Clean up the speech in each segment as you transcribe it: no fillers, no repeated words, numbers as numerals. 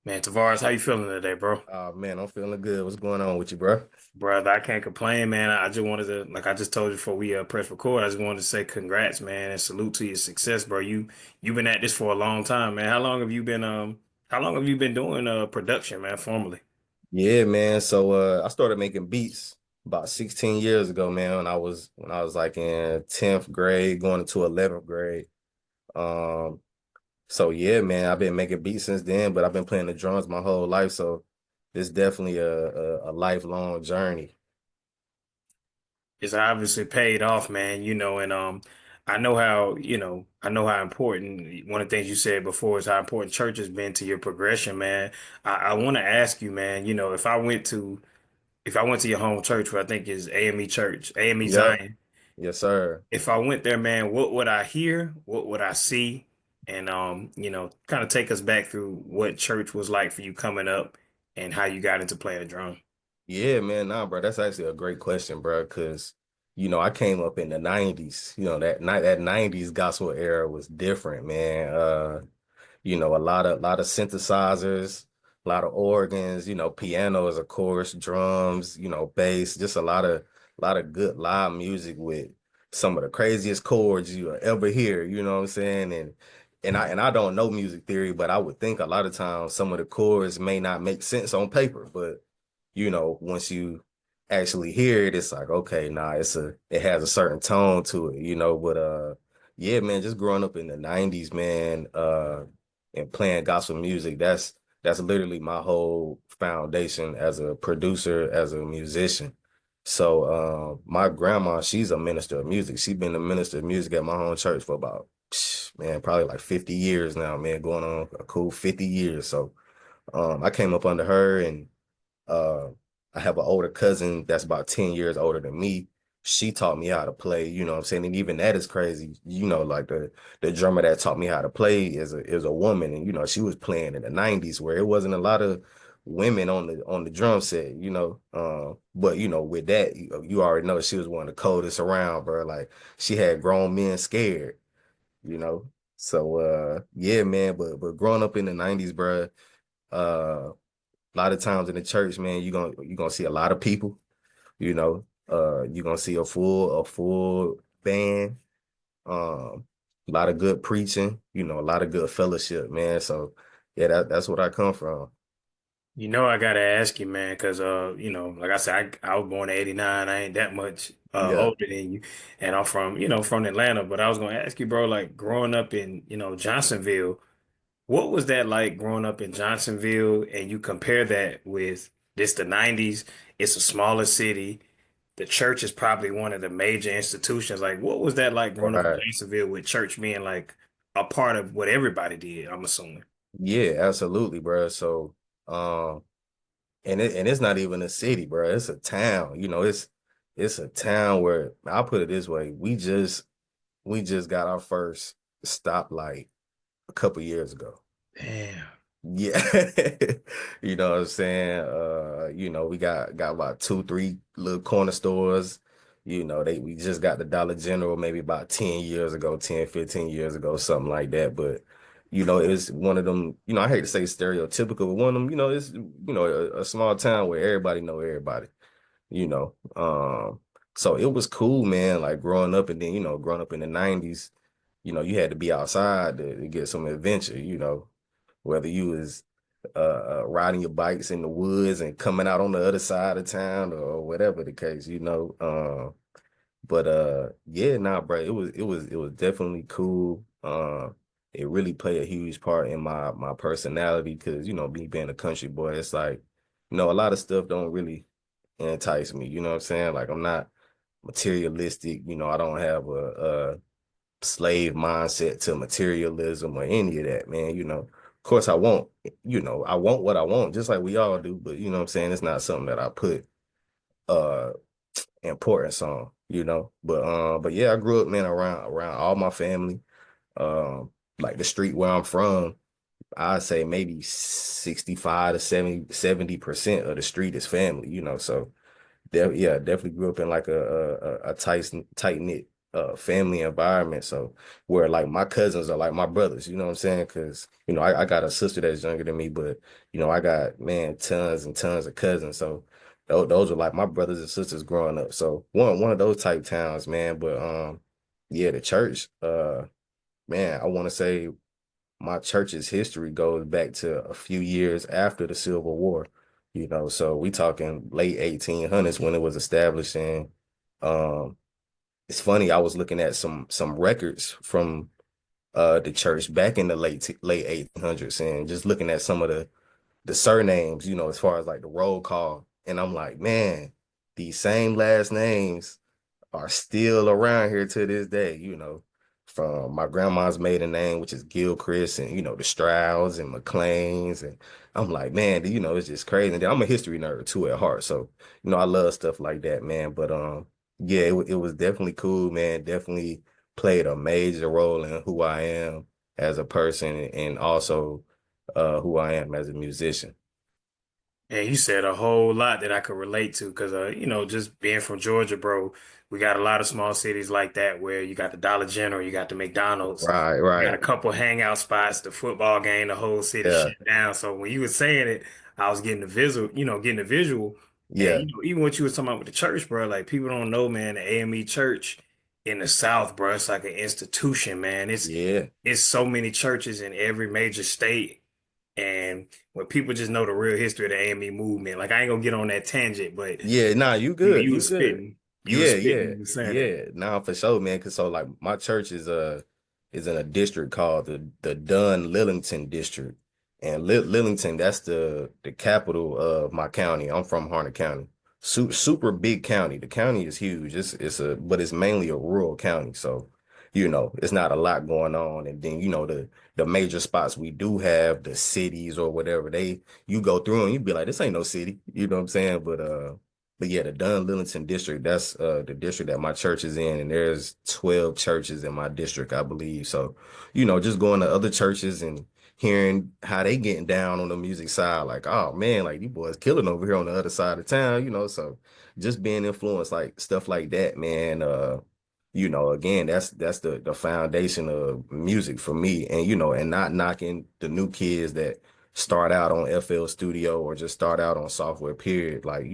Man, Tavaras, how you feeling today, bro? Man, I'm feeling good. What's going on with you, bro? Brother, I can't complain, man. I just wanted to, like I just told you before we press record, I just wanted to say congrats, man, and salute to your success, bro. You've been at this for a long time, man. How long have you been doing production, man, formally? Yeah, man. So I started making beats about 16 years ago, man, when I was like in 10th grade, going into 11th grade. Um, so yeah, man, I've been making beats since then, but I've been playing the drums my whole life, so it's definitely a lifelong journey. It's obviously paid off, man, and I know how important one of the things you said before is how important church has been to your progression, man. I want to ask you, man, if I went to your home church, what I think is AME Church, AME Yep. Zion, Yes, sir. if I went there, man, what would I hear? What would I see? And kind of take us back through what church was like for you coming up and how you got into playing the drum. Yeah, man, nah, bro, that's actually a great question, bro, because I came up in the 90s. That 90s gospel era was different, man. A lot of synthesizers, a lot of organs, pianos, of course, drums, bass, just a lot of good live music with some of the craziest chords you will ever hear, you know what I'm saying? And I don't know music theory, but I would think a lot of times some of the chords may not make sense on paper, but once you actually hear it, it's like, okay, nah, it has a certain tone to it, but yeah, man, just growing up in the 90s, man, and playing gospel music, that's literally my whole foundation as a producer, as a musician. So my grandma, she's a minister of music. She's been a minister of music at my home church for about man, probably like 50 years now, man, going on a cool 50 years. So I came up under her, and uh, I have an older cousin that's about 10 years older than me. She taught me how to play, you know what I'm saying? And even that is crazy. Like the drummer that taught me how to play is a woman. And she was playing in the 90s where it wasn't a lot of women on the drum set, But with that, you already know she was one of the coldest around, bro. Like she had grown men scared, you know. So yeah, man, but growing up in the 90s, bro, a lot of times in the church, man, you're gonna see a lot of people, you're gonna see a full band, a lot of good preaching, a lot of good fellowship, man. So yeah, that's what I come from. You know, I gotta ask you, man, because like I said, I was born in '89. I ain't that much Yeah. older than you, and I'm from Atlanta. But I was gonna ask you, bro, like growing up in Johnsonville. What was that like growing up in Johnsonville? And you compare that with this, the 90s. It's a smaller city. The church is probably one of the major institutions. Like, what was that like growing up in Right. Johnsonville with church being like a part of what everybody did, I'm assuming. Yeah, absolutely, bro. So um and it's not even a city, bro. It's a town. It's a town where, I'll put it this way, we just got our first stoplight a couple years ago. Damn. Yeah. You know what I'm saying? We got about two, three little corner stores. We just got the Dollar General maybe about 10 years ago, 10, 15 years ago, something like that. But it's one of them, I hate to say stereotypical, but one of them, it's a small town where everybody know everybody, you know. So it was cool, man, like growing up, and then, growing up in the 90s, you had to be outside to get some adventure, whether you was riding your bikes in the woods and coming out on the other side of town or whatever the case, But yeah, nah, bro, it was definitely cool. It really played a huge part in my personality because me being a country boy, it's like, a lot of stuff don't really entice me. You know what I'm saying? Like I'm not materialistic. I don't have a slave mindset to materialism or any of that, man. Of course I want what I want, just like we all do, but you know what I'm saying? It's not something that I put uh importance on, But yeah, I grew up, man, around all my family. Like the street where I'm from, I'd say maybe 65 to 70% of the street is family, So yeah, definitely grew up in like a tight knit family environment. So where like my cousins are like my brothers, you know what I'm saying? Because I got a sister that's younger than me, but I got man tons and tons of cousins. So those are like my brothers and sisters growing up. So one of those type towns, man. But yeah, the church, man, I want to say my church's history goes back to a few years after the Civil War. So we talking late 1800s when it was established. And um it's funny, I was looking at some records from the church back in the late 1800s, and just looking at some of the surnames, as far as like the roll call, and I'm like, man, these same last names are still around here to this day, from my grandma's maiden name, which is Gilchrist, and the Strouds and McLeans. And I'm like, man, it's just crazy. And then I'm a history nerd too at heart. So, I love stuff like that, man. But yeah, it was definitely cool, man. Definitely played a major role in who I am as a person, and also who I am as a musician. And you said a whole lot that I could relate to because, just being from Georgia, bro, we got a lot of small cities like that where you got the Dollar General, you got the McDonald's, Right, you got right. a couple hangout spots, the football game, the whole city Yeah, shut down. So when you were saying it, I was getting the visual, getting the visual. And, yeah, even what you were talking about with the church, bro, like people don't know, man, the AME church in the South, bro, it's like an institution, man. yeah. It's so many churches in every major state. And when people just know the real history of the AME movement, like I ain't gonna get on that tangent, but Yeah, nah, you you good. you You was good. spitting, Yeah, yeah, you was saying it. yeah. Nah, for sure, man. Cause so like my church is in a district called the Dunn Lillington district. And Lillington, that's the capital of my county. I'm from Harnett County. Super big county. The county is huge. But it's mainly a rural county. So, it's not a lot going on. And then, the major spots we do have, the cities or whatever, you go through and you be like, this ain't no city. You know what I'm saying? But yeah, the Dunn Lillington district, that's the district that my church is in, and there's 12 churches in my district, I believe. So, just going to other churches and hearing how they getting down on the music side, like, oh man, like these boys killing over here on the other side of town, so just being influenced, like stuff like that, man. Again, that's the foundation of music for me. And and not knocking the new kids that start out on FL Studio or just start out on software, period. Like,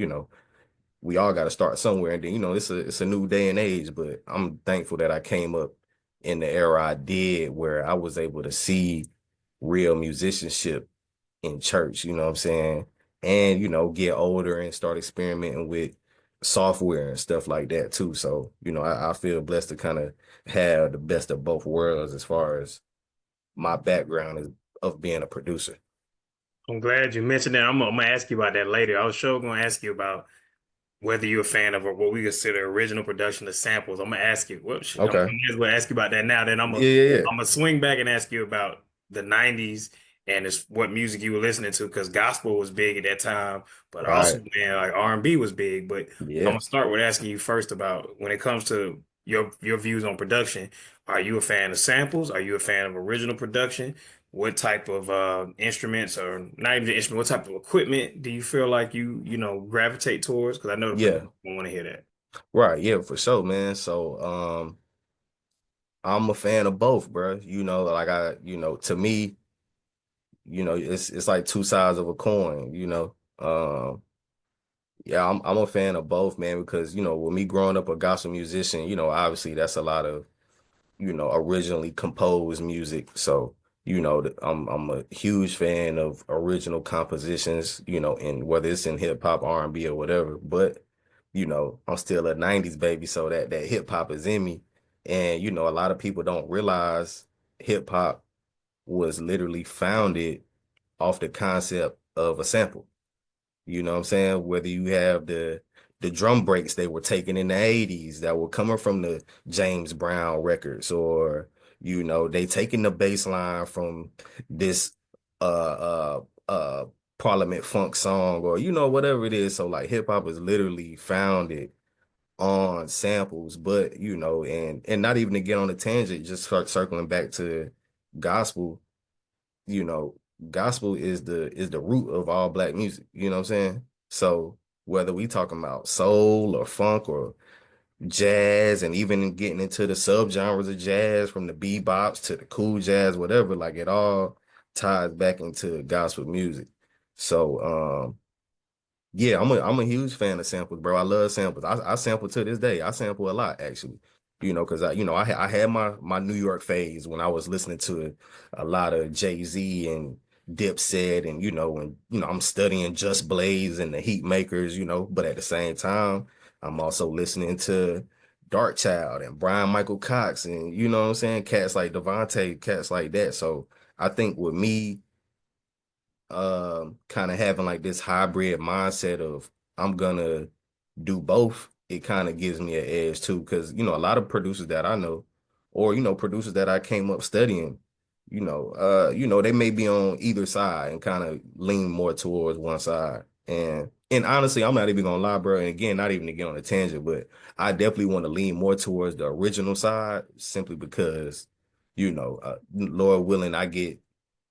we all got to start somewhere. And then, it's a new day and age, but I'm thankful that I came up in the era I did, where I was able to see real musicianship in church, you know what I'm saying? And, get older and start experimenting with software and stuff like that too. So, I feel blessed to kind of have the best of both worlds as far as my background is of being a producer. I'm glad you mentioned that. I'm gonna ask you about that later. I was sure gonna ask you about whether you're a fan of what we consider original production of samples. I'm gonna ask you. Well, shit, I'm Okay. gonna as well ask you about that now. Then Yeah, yeah, yeah. I'm gonna swing back and ask you about the '90s and it's what music you were listening to because gospel was big at that time, but also Right. man, like R&B was big. But I'm Yeah. gonna start with asking you first about when it comes to your views on production. Are you a fan of samples? Are you a fan of original production? What type of instruments, or not even the instrument, what type of equipment do you feel like you gravitate towards? Because I know the Yeah. production want to hear that. Right. Yeah, for sure, man. So, I'm a fan of both, bro. Like to me, it's like two sides of a coin, Yeah, I'm a fan of both, man, because with me growing up a gospel musician, obviously that's a lot of, originally composed music. So, I'm a huge fan of original compositions, and whether it's in hip hop, R&B, or whatever. But, I'm still a 90s baby, so that hip hop is in me. And, a lot of people don't realize hip hop was literally founded off the concept of a sample. You know what I'm saying? Whether you have the drum breaks they were taking in the 80s that were coming from the James Brown records, or they taking the bass line from this Parliament funk song, or whatever it is. So like hip hop is literally founded on samples. But and not even to get on a tangent, just start circling back to gospel. you know, Gospel is the root of all black music. You know what I'm saying? So whether we talking about soul or funk or jazz and even getting into the subgenres of jazz from the bebops to the cool jazz, whatever, like it all ties back into gospel music. So yeah, I'm a huge fan of samples, bro. I love samples. I sample to this day. I sample a lot actually. Because I had my New York phase when I was listening to a lot of Jay-Z and Dipset and I'm studying Just Blaze and the Heat Makers, but at the same time, I'm also listening to Dark Child and Brian Michael Cox and you know what I'm saying, cats like Devontae, cats like that. So I think with me kind of having like this hybrid mindset of I'm gonna do both, it kind of gives me an edge too. Cause a lot of producers that I know, or producers that I came up studying, they may be on either side and kind of lean more towards one side. And honestly, I'm not even gonna lie, bro. And again, not even to get on a tangent, but I definitely want to lean more towards the original side simply because, Lord willing, I get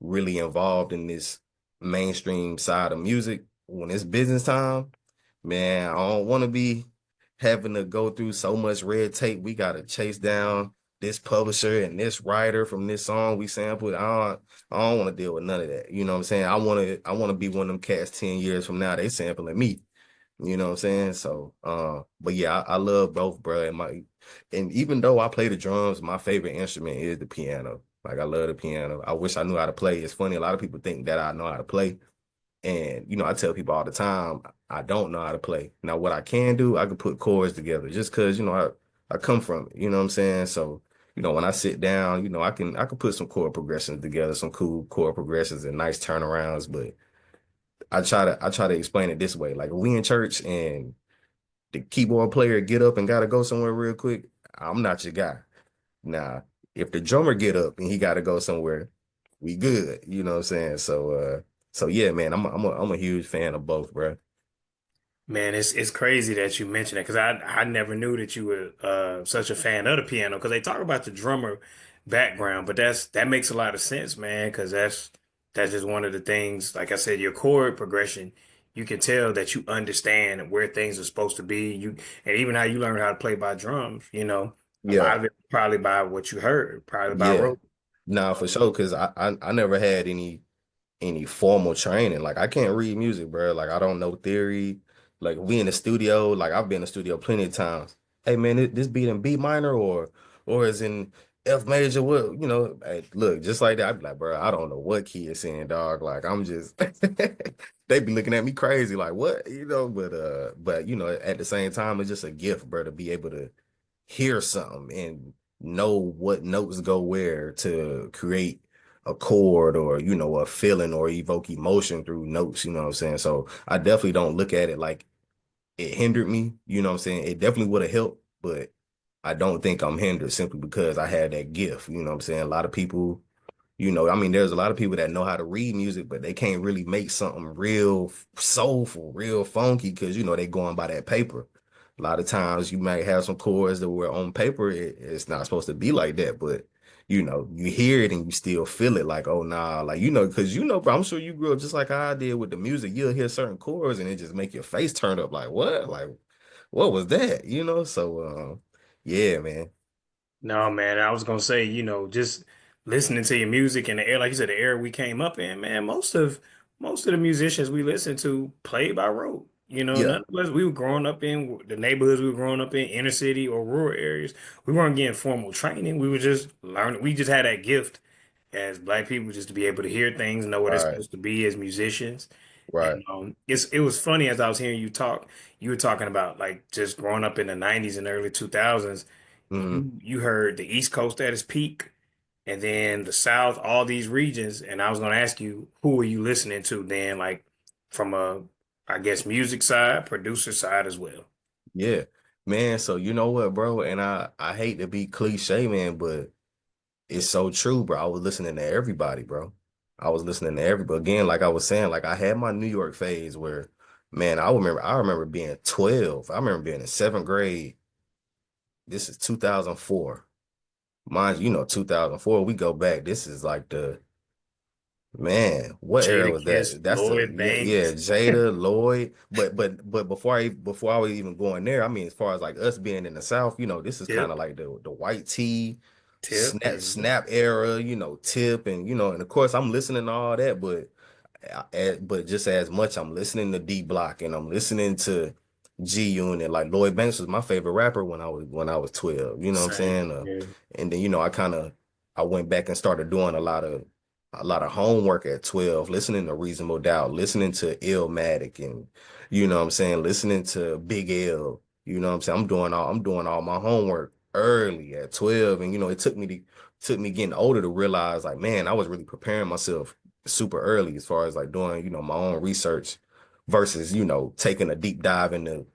really involved in this mainstream side of music. When it's business time, man, I don't want to be having to go through so much red tape. We got to chase down this publisher and this writer from this song we sampled. I don't want to deal with none of that. You know what I'm saying? I want to be one of them cats 10 years from now, they sampling me. You know what I'm saying? So, but yeah, I love both, bro. And even though I play the drums, my favorite instrument is the piano. Like I love the piano. I wish I knew how to play. It's funny, a lot of people think that I know how to play. And I tell people all the time, I don't know how to play. Now, what I can do, I can put chords together just because, I come from it. You know what I'm saying? So, when I sit down, I can put some chord progressions together, some cool chord progressions and nice turnarounds. But I try to explain it this way. Like if we in church and the keyboard player get up and gotta go somewhere real quick, I'm not your guy. Now, if the drummer get up and he gotta go somewhere, we good. You know what I'm saying? So yeah, man, I'm a huge fan of both, bro. Man, it's crazy that you mentioned it because I never knew that you were such a fan of the piano because they talk about the drummer background, but that makes a lot of sense, man, because that's just one of the things. Like I said, your chord progression, you can tell that you understand where things are supposed to be. And even how you learn how to play by drums, a lot Yeah, of it probably by what you heard, probably by yeah. rote. Nah, for sure. Cause I never had any formal training. Like I can't read music, bro. Like I don't know theory. Like we in the studio, like I've been in the studio plenty of times. Hey man, this beat in B minor or is in F major. What hey, look, just like that. I'd be like, bro, I don't know what key is saying, dog. Like I'm just they be looking at me crazy, like what, but at the same time, it's just a gift, bro, to be able to hear something and know what notes go where to create a chord or a feeling or evoke emotion through notes, you know what I'm saying? So I definitely don't look at it like it hindered me, you know what I'm saying? It definitely would have helped, but I don't think I'm hindered simply because I had that gift, you know what I'm saying? A lot of people, I mean, there's a lot of people that know how to read music, but they can't really make something real soulful, real funky because, they going by that paper. A lot of times you might have some chords that were on paper, it's not supposed to be like that, but you hear it and you still feel it like, oh nah, like because bro, I'm sure you grew up just like I did with the music. You'll hear certain chords and it just make your face turn up like what? Like what was that? So yeah, man. No, man, I was gonna say, just listening to your music and the air, like you said, the era we came up in, man, most of the musicians we listened to played by rote. Yeah. None of us, we were growing up in the neighborhoods we were growing up in, inner city or rural areas. We weren't getting formal training. We were just learning. We just had that gift as black people just to be able to hear things, know what it's Right. supposed to be as musicians. Right. And it was funny as I was hearing you talk, you were talking about like just growing up in the 90s and early 2000s. Mhm. You heard the East Coast at its peak, and then the South, all these regions. And I was going to ask you, who were you listening to then, like from a, I guess, music side, producer side as well? Yeah, man. So you know what, bro? And I hate to be cliche, man, but it's so true, bro. I was listening to everybody, bro. I was listening to everybody. Again, like I was saying, like I had my New York phase where, man, I remember being 12. I remember being in seventh grade. This is 2004. Mind you, 2004, we go back. This is like Man, what era Jada was Kiss, that? That's the Lloyd yeah, Banks. Jada, Lloyd. But before I was even going there, I mean, as far as like us being in the South, this is kind of Tip, like the white tee, Tip, yeah. snap era, Tip, and and of course I'm listening to all that, but but just as much I'm listening to D Block and I'm listening to G Unit. Like Lloyd Banks was my favorite rapper when I was 12. You know what I'm Same. saying? Yeah. And then I went back and started doing a lot of homework at 12, listening to Reasonable Doubt, listening to Illmatic, and what I'm saying, listening to Big L. You know what I'm saying? I'm doing all my homework early at 12, and it took me getting older to realize, like, man, I was really preparing myself super early as far as like doing my own research versus taking a deep dive into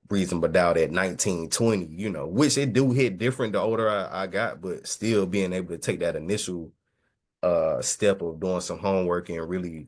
Reasonable Doubt at 19, 20, which it do hit different the older I got, but still being able to take that initial step of doing some homework and really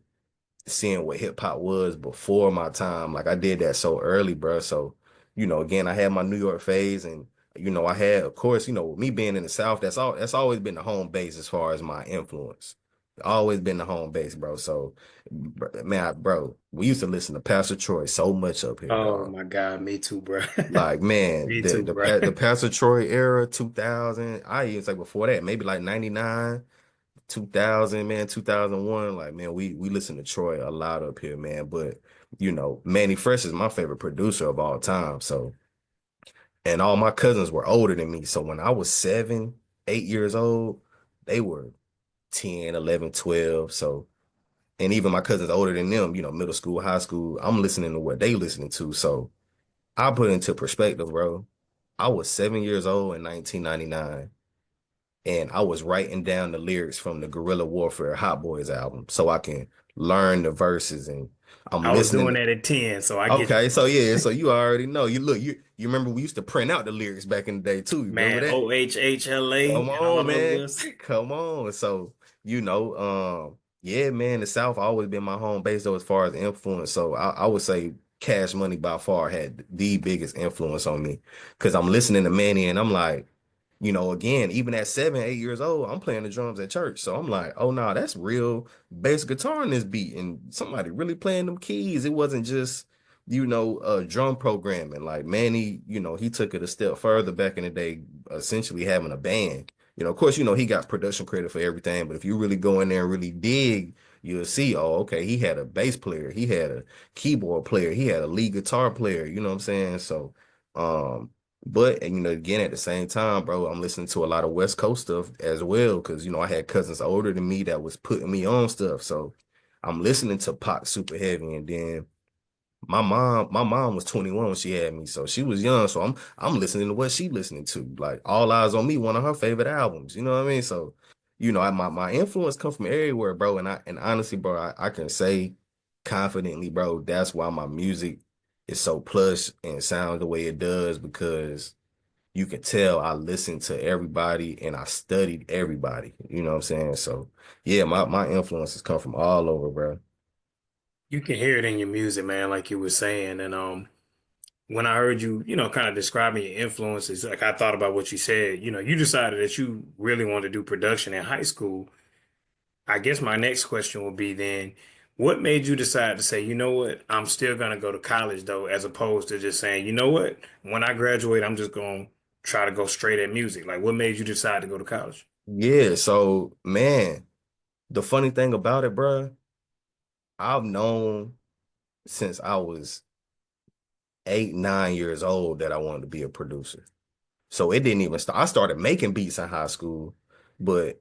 seeing what hip hop was before my time. Like I did that so early, bro. So, again, I had my New York phase, and I had, of course, me being in the South, that's always been the home base as far as my influence. Always been the home base, bro. So, man, bro, we used to listen to Pastor Troy so much up here, Oh dog. my God, me too, bro. Like, man, Me the too, the bro. Pa- the Pastor Troy era, 2000. I even say before that, maybe like 99. 2000, man, 2001. Like, man, we listen to Troy a lot up here, man. But Manny Fresh is my favorite producer of all time. So, and all my cousins were older than me. So when I was 7, 8 years old, they were 10, 11, 12. So, and even my cousins older than them, middle school, high school, I'm listening to what they listening to. So I put into perspective, bro. I was 7 years old in 1999, and I was writing down the lyrics from the Guerrilla Warfare Hot Boys album so I can learn the verses, and I'm I was listening doing to, that at 10, so I get okay, you. so yeah, so you already know. You remember we used to print out the lyrics back in the day too. You remember Man, that? OHHLA Come and all on, those man. lists. Come on. So, yeah, man, the South always been my home base though, as far as influence. So I would say Cash Money by far had the biggest influence on me. Cause I'm listening to Manny and I'm like, again, even at 7, 8 years old, I'm playing the drums at church. So I'm like, oh no, that's real bass guitar in this beat. And somebody really playing them keys. It wasn't just, drum programming. Like Manny, he took it a step further back in the day, essentially having a band. Of course, he got production credit for everything, but if you really go in there and really dig, you'll see, oh, okay, he had a bass player, he had a keyboard player, he had a lead guitar player, you know what I'm saying? So, but and again at the same time, bro, I'm listening to a lot of West Coast stuff as well because I had cousins older than me that was putting me on stuff. So I'm listening to Pac super heavy, and then my mom was 21 when she had me, so she was young. So I'm listening to what she listening to. Like All Eyes on Me, one of her favorite albums. You know what I mean? So, my influence come from everywhere, bro. And honestly, bro, I can say confidently, bro, that's why my music is so plush and sounds the way it does because you can tell I listened to everybody and I studied everybody. You know what I'm saying? So yeah, my influences come from all over, bro. You can hear it in your music, man, like you were saying. And when I heard you, kind of describing your influences, like I thought about what you said. You decided that you really wanted to do production in high school. I guess my next question will be then, what made you decide to say, you know what, I'm still gonna go to college though, as opposed to just saying, you know what, when I graduate, I'm just gonna try to go straight at music. Like, what made you decide to go to college? Yeah, so man, the funny thing about it, bro, I've known since I was 8, 9 years old that I wanted to be a producer. So it didn't even start. I started making beats in high school, but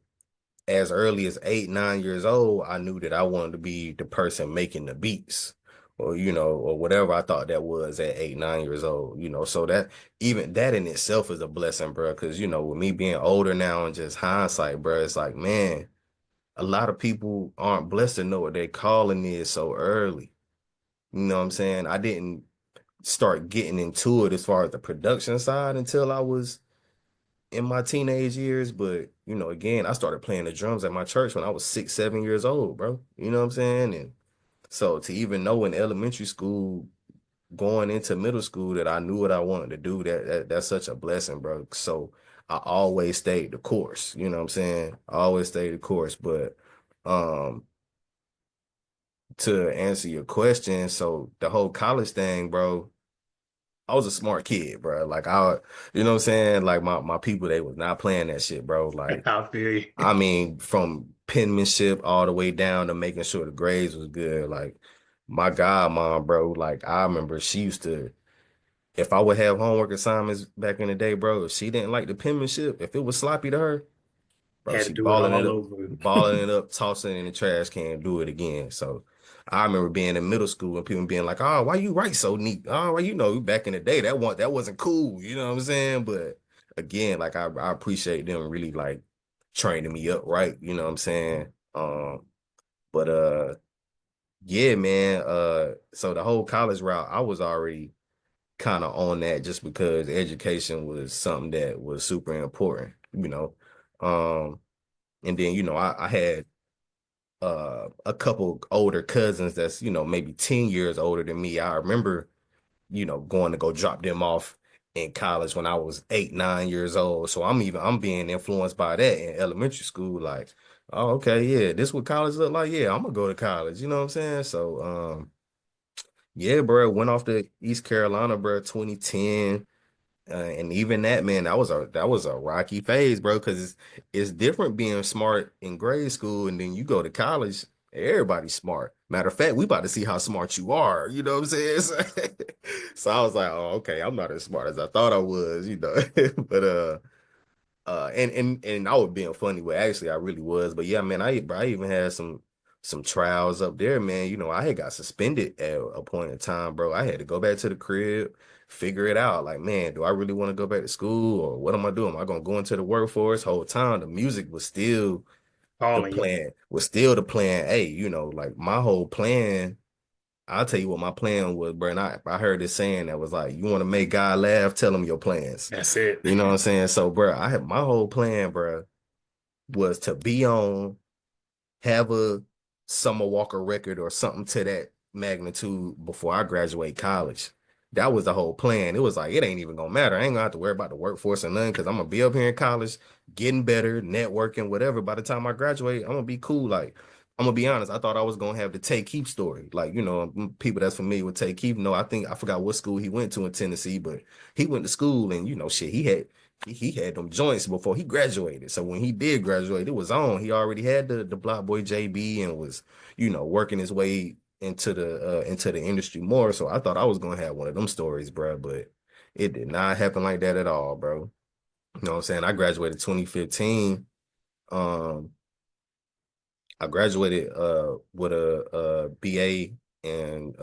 as early as 8, 9 years old, I knew that I wanted to be the person making the beats, or whatever I thought that was at 8, 9 years old. So that even that in itself is a blessing, bro. Because with me being older now and just hindsight, bro, it's like, man, a lot of people aren't blessed to know what their calling is so early. You know what I'm saying? I didn't start getting into it as far as the production side until I was in my teenage years. But, again, I started playing the drums at my church when I was 6, 7 years old, bro. You know what I'm saying? And so to even know in elementary school, going into middle school that I knew what I wanted to do, that's such a blessing, bro. So I always stayed the course. You know what I'm saying? I always stayed the course. But um to answer your question, so the whole college thing, bro, I was a smart kid, bro. Like you know what I'm saying? Like my people, they was not playing that shit, bro. Like, I feel you. I mean, from penmanship all the way down to making sure the grades was good. Like my godmom, bro, like I remember she used to, if I would have homework assignments back in the day, bro, if she didn't like the penmanship, if it was sloppy to her, bro, Had to she do it all over. balling it up, tossing it in the trash can, do it again. So I remember being in middle school and people being like, "Oh, why you write so neat? Oh, well, you know, back in the day, that wasn't cool." You know what I'm saying? But again, like I appreciate them really like training me up right. You know what I'm saying? But yeah, man. So the whole college route, I was already kind of on that just because education was something that was super important. You know. Um, and then, you know, I had a couple older cousins that's, you know, maybe 10 years older than me. I remember, you know, going to go drop them off in college when I was 8, 9 years old. So I'm being influenced by that in elementary school. Like, oh, okay, yeah, this what college look like. Yeah, I'm gonna go to college. You know what I'm saying? So yeah, bro, went off to East Carolina, bro, 2010. And even that, man, that was a rocky phase, bro, because it's different being smart in grade school and then you go to college, everybody's smart. Matter of fact, we about to see how smart you are. You know what I'm saying? So I was like, oh, okay, I'm not as smart as I thought I was, you know. But and I was being funny, but actually I really was. But yeah, man, I even had some trials up there, man. You know, I had got suspended at a point in time, bro. I had to go back to the crib, figure it out. Like, man, do I really want to go back to school or what am I doing? Am I gonna go into the workforce? Whole time the music was still the Calling you. plan, was still the plan A, you know, like my whole plan. I'll tell you what my plan was, bro. And I heard this saying that was like, you want to make God laugh, tell him your plans. That's it. You know what I'm saying? So, bro, I had my whole plan, bro, was to be on, have a Summer Walker record or something to that magnitude before I graduate college. That was the whole plan. It was like, it ain't even gonna matter. I ain't gonna have to worry about the workforce or nothing because I'm gonna be up here in college, getting better, networking, whatever. By the time I graduate, I'm gonna be cool. Like, I'm gonna be honest, I thought I was gonna have the Tay Keith story. Like, you know, people that's familiar with Tay Keith know, I think I forgot what school he went to in Tennessee, but he went to school and you know, shit, he had them joints before he graduated. So when he did graduate, it was on. He already had the Block Boy JB and was, you know, working his way into the industry more. So I thought I was gonna have one of them stories, bro. But it did not happen like that at all, bro. You know what I'm saying? I graduated 2015. Um, I graduated with a BA in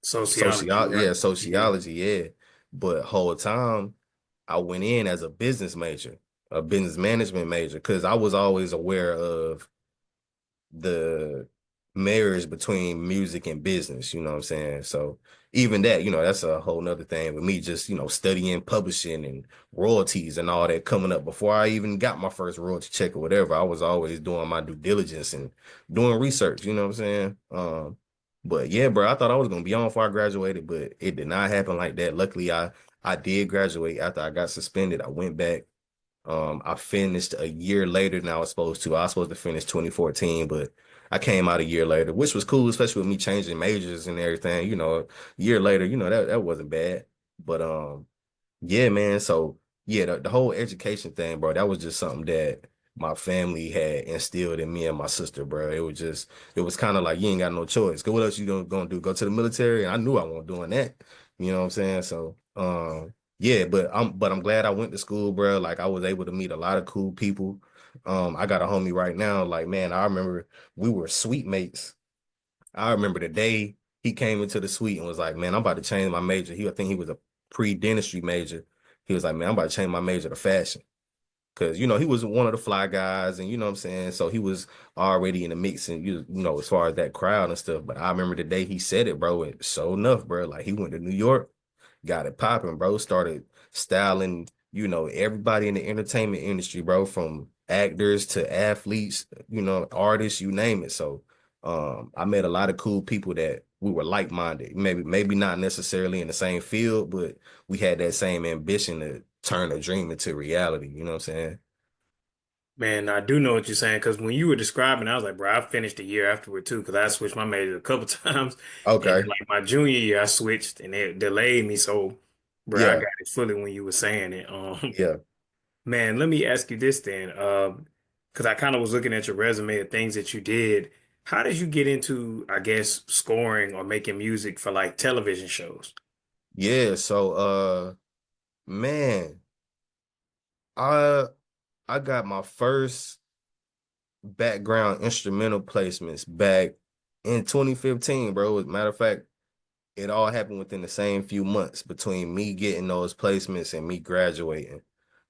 Sociology, right? Yeah. sociology, yeah. But whole time I went in as a business major, a business management major, because I was always aware of the marriage between music and business, you know what I'm saying? So even that, you know, that's a whole nother thing with me just, you know, studying publishing and royalties and all that coming up before I even got my first royalty check or whatever. I was always doing my due diligence and doing research, you know what I'm saying? But yeah, bro, I thought I was gonna be on before I graduated, but it did not happen like that. Luckily, I did graduate after I got suspended. I went back. I finished a year later than I was supposed to. I was supposed to finish 2014, but I came out a year later, which was cool, especially with me changing majors and everything. You know, a year later, you know, that wasn't bad. But yeah, man. So yeah, the whole education thing, bro, that was just something that my family had instilled in me and my sister, bro. It was kind of like you ain't got no choice. 'Cause what else you gonna do? Go to the military? And I knew I wasn't doing that. You know what I'm saying? So, yeah, but I'm glad I went to school, bro. Like I was able to meet a lot of cool people. I got a homie right now. Like, man, I remember we were suite mates. I remember the day he came into the suite and was like, "Man, I'm about to change my major." I think he was a pre-dentistry major. He was like, "Man, I'm about to change my major to fashion." Cause you know, he was one of the fly guys, and you know what I'm saying? So he was already in the mix and you know, as far as that crowd and stuff. But I remember the day he said it, bro, and so enough, bro. Like he went to New York, got it popping, bro. Started styling, you know, everybody in the entertainment industry, bro, from actors to athletes, you know, artists, you name it. So I met a lot of cool people that we were like-minded. Maybe not necessarily in the same field, but we had that same ambition to turn a dream into reality. You know what I'm saying? Man, I do know what you're saying because when you were describing, I was like, bro, I finished a year afterward too because I switched my major a couple times, and Okay. like my junior year, I switched and it delayed me. So, bro, I Yeah. got it fully when you were saying it. Yeah. Man, let me ask you this then, because I kind of was looking at your resume of things that you did. How did you get into, I guess, scoring or making music for like television shows? Yeah. So man, I I got my first background instrumental placements back in 2015, bro. As a matter of fact, it all happened within the same few months between me getting those placements and me graduating.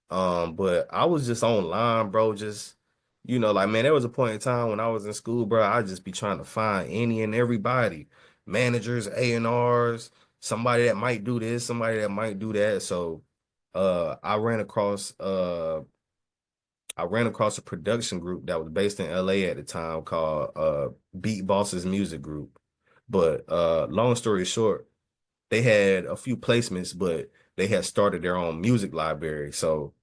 But I was just online, bro. Just, like, man, there was a point in time when I was in school, bro. I'd just be trying to find any and everybody, managers, A&Rs, somebody that might do this, somebody that might do that. So, I ran across a production group that was based in LA at the time called Beat Bosses Music Group. But long story short, they had a few placements, but they had started their own music library. So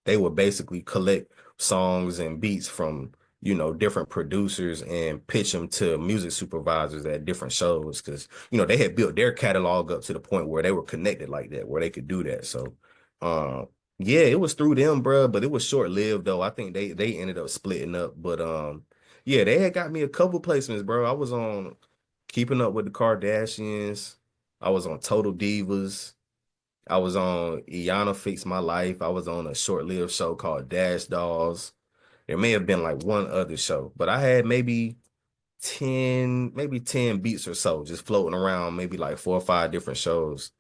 they would basically collect songs and beats from, different producers and pitch them to music supervisors at different shows because, they had built their catalog up to the point where they were connected like that, where they could do that. So, um, yeah, it was through them, bro, but it was short-lived though. I think they ended up splitting up, but yeah, they had got me a couple placements, bro. I was on Keeping Up with the Kardashians. I was on Total Divas. I was on Iyanla Fix My Life. I was on a short-lived show called Dash Dolls. There may have been like one other show, but I had maybe 10 beats or so just floating around, maybe like 4 or 5 different shows.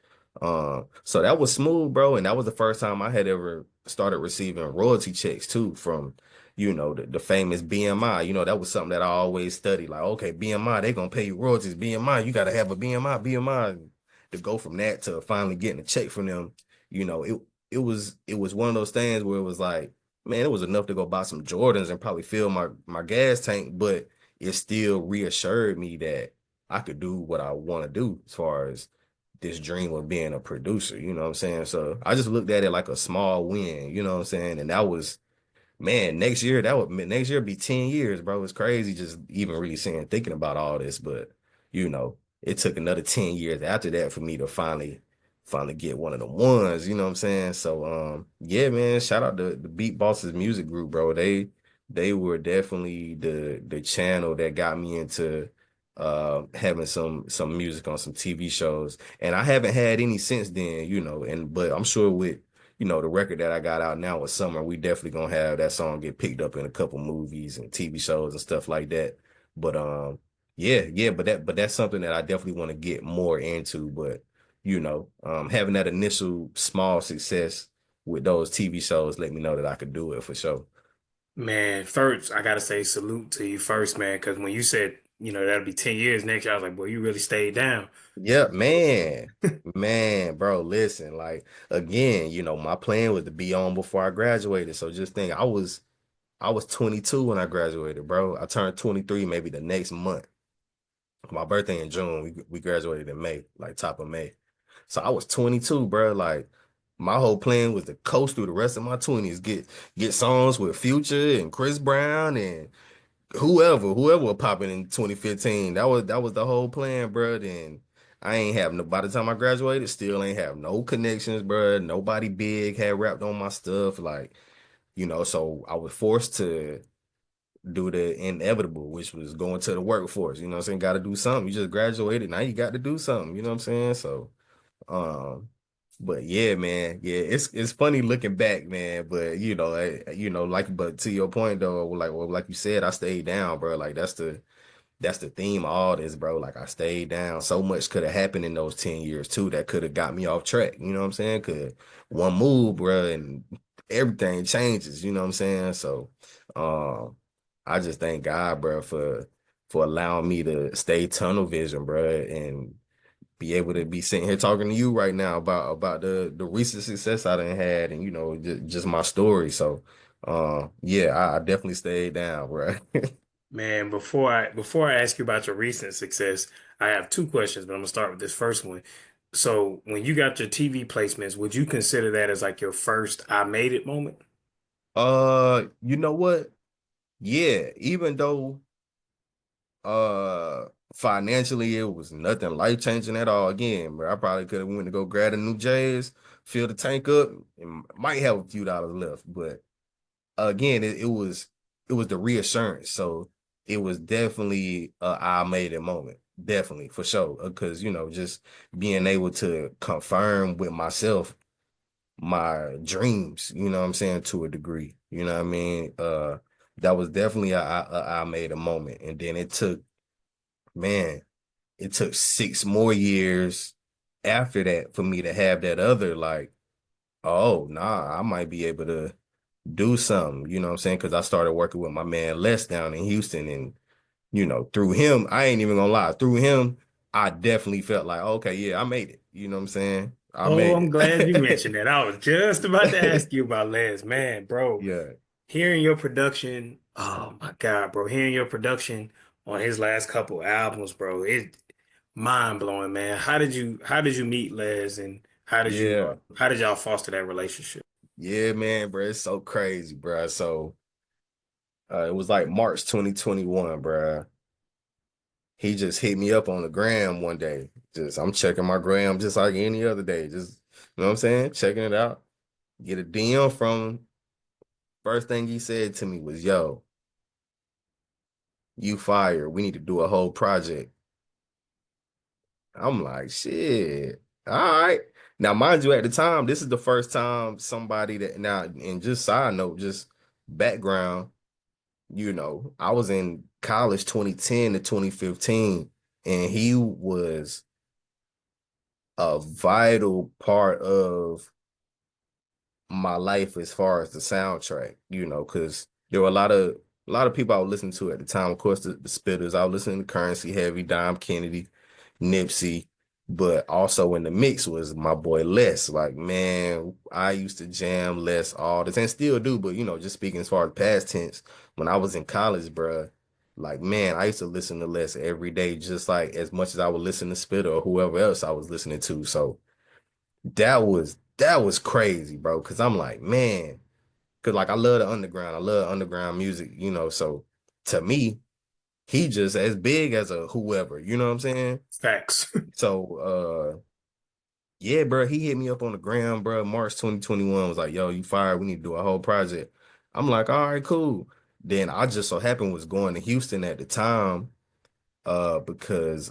So that was smooth, bro. And that was the first time I had ever started receiving royalty checks too from, the famous BMI. That was something that I always studied. Like, okay, BMI, they gonna pay you royalties. BMI, you gotta have a BMI. To go from that to finally getting a check from them, it was one of those things where it was like, man, it was enough to go buy some Jordans and probably fill my gas tank, but it still reassured me that I could do what I want to do as far as this dream of being a producer, you know what I'm saying? So I just looked at it like a small win, you know what I'm saying? And that was, man, next year be 10 years, bro. It's crazy just even really thinking about all this, but it took another 10 years after that for me to finally get one of the ones, you know what I'm saying? So yeah, man, shout out to the Beat Bosses Music Group, bro. They were definitely the channel that got me into having some music on some TV shows. And I haven't had any since then, but I'm sure with the record that I got out now with Summer, we definitely gonna have that song get picked up in a couple movies and TV shows and stuff like that. But yeah, but that's something that I definitely want to get more into. But having that initial small success with those TV shows let me know that I could do it for sure. Man, first, I gotta say salute to you first, man, because when you said, that'll be 10 years next year, I was like, boy, you really stayed down. Yeah, man, bro, listen, like again, my plan was to be on before I graduated. So just think, I was 22 when I graduated, bro. I turned 23 maybe the next month. My birthday in June. We graduated in May, like top of May. So I was 22, bro. Like my whole plan was to coast through the rest of my 20s, get songs with Future and Chris Brown and whoever was popping in 2015. That was the whole plan, bro. And I ain't have no. By the time I graduated, still ain't have no connections, bro. Nobody big had rapped on my stuff, like So I was forced to do the inevitable, which was going to the workforce. You know what I'm saying? Got to do something. You just graduated. Now you got to do something. You know what I'm saying? So, um, but yeah, man, yeah, it's funny looking back, man. But but to your point though, like you said, I stayed down, bro. Like that's the theme of all this, bro. Like I stayed down. So much could have happened in those 10 years too that could have got me off track. You know what I'm saying? Could one move, bro, and everything changes. You know what I'm saying? So, um, I just thank God, bro, for allowing me to stay tunnel vision, bro, and be able to be sitting here talking to you right now about the recent success I done had, and just my story. So, yeah, I definitely stayed down, bro. Man, before I ask you about your recent success, I have two questions, but I'm gonna start with this first one. So, when you got your TV placements, would you consider that as like your first I made it moment? You know what? Yeah, even though uh financially it was nothing life changing at all. Again, bro, I probably could have went to go grab a new J's, fill the tank up, and might have a few dollars left. But again, it was the reassurance. So it was definitely I made it moment. Definitely for sure. Because just being able to confirm with myself my dreams, you know what I'm saying, to a degree. You know what I mean? That was definitely I made a moment. And then man, it took 6 more years after that for me to have that other like, oh nah, I might be able to do something, you know what I'm saying? Because I started working with my man Les down in Houston, and through him, I ain't even gonna lie, through him, I definitely felt like, okay, yeah, I made it. You know what I'm saying? I Oh, made I'm glad you it. mentioned that. I was just about to ask you about Les, man, bro. Yeah, Hearing your production, oh my God, bro. Hearing your production on his last couple albums, bro, it mind blowing, man. How did you meet Les, and yeah, how did y'all foster that relationship? yeah, man, bro. It's so crazy, bro. So it was like March 2021, bro. He just hit me up on the gram one day. Just I'm checking my gram just like any other day. Just you know what I'm saying? Checking it out. Get a DM from him. First thing he said to me was, "Yo, you fired. We need to do a whole project." I'm like, shit. All right. Now, mind you, at the time, this is the first time somebody that now, and just side note, just background, I was in college 2010 to 2015, and he was a vital part of my life as far as the soundtrack, because there were a lot of people I was listening to at the time. Of course, the Spitters. I was listening to Currency Heavy, Dime Kennedy, Nipsey, but also in the mix was my boy Les. Like, man, I used to jam Les all the time, still do, but just speaking as far as past tense, when I was in college, bruh, like, man, I used to listen to Les every day, just like as much as I would listen to Spitter or whoever else I was listening to. So that was crazy, bro. Cause I'm like, man, cause like I love the underground. I love underground music, so to me, he just as big as a whoever, you know what I'm saying? Facts. So yeah, bro, he hit me up on the ground, bro. March 2021 was like, yo, you fired. We need to do a whole project. I'm like, all right, cool. Then I just so happened was going to Houston at the time, because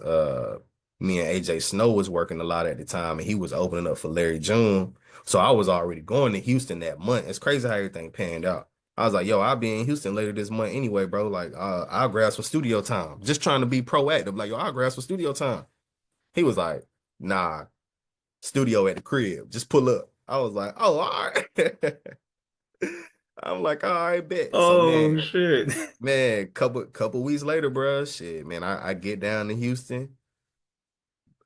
me and AJ Snow was working a lot at the time, and he was opening up for Larry June. So I was already going to Houston that month. It's crazy how everything panned out. I was like, yo, I'll be in Houston later this month anyway, bro. Like, I'll grab some studio time. Just trying to be proactive. Like, yo, I'll grab some studio time. He was like, nah, studio at the crib. Just pull up. I was like, oh, all right. I'm like, all right, bet. So Oh man, shit. couple weeks later, bro, shit, man, I get down to Houston.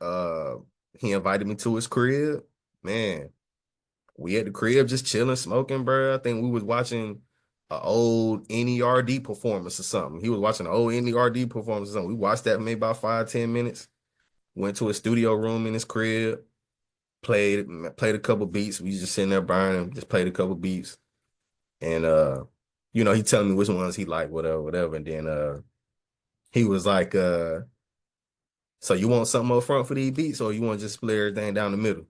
Uh, he invited me to his crib. Man, we at the crib just chilling, smoking, bro. I think we was watching an old NERD performance or something. He was watching an old NERD performance or something. We watched that for maybe about 5-10 minutes. Went to a studio room in his crib, played a couple beats. We just sitting there burning, just played a couple beats. And he telling me which ones he liked, whatever, whatever. And then he was like, so you want something up front for these beats, or you want to just split everything down the middle?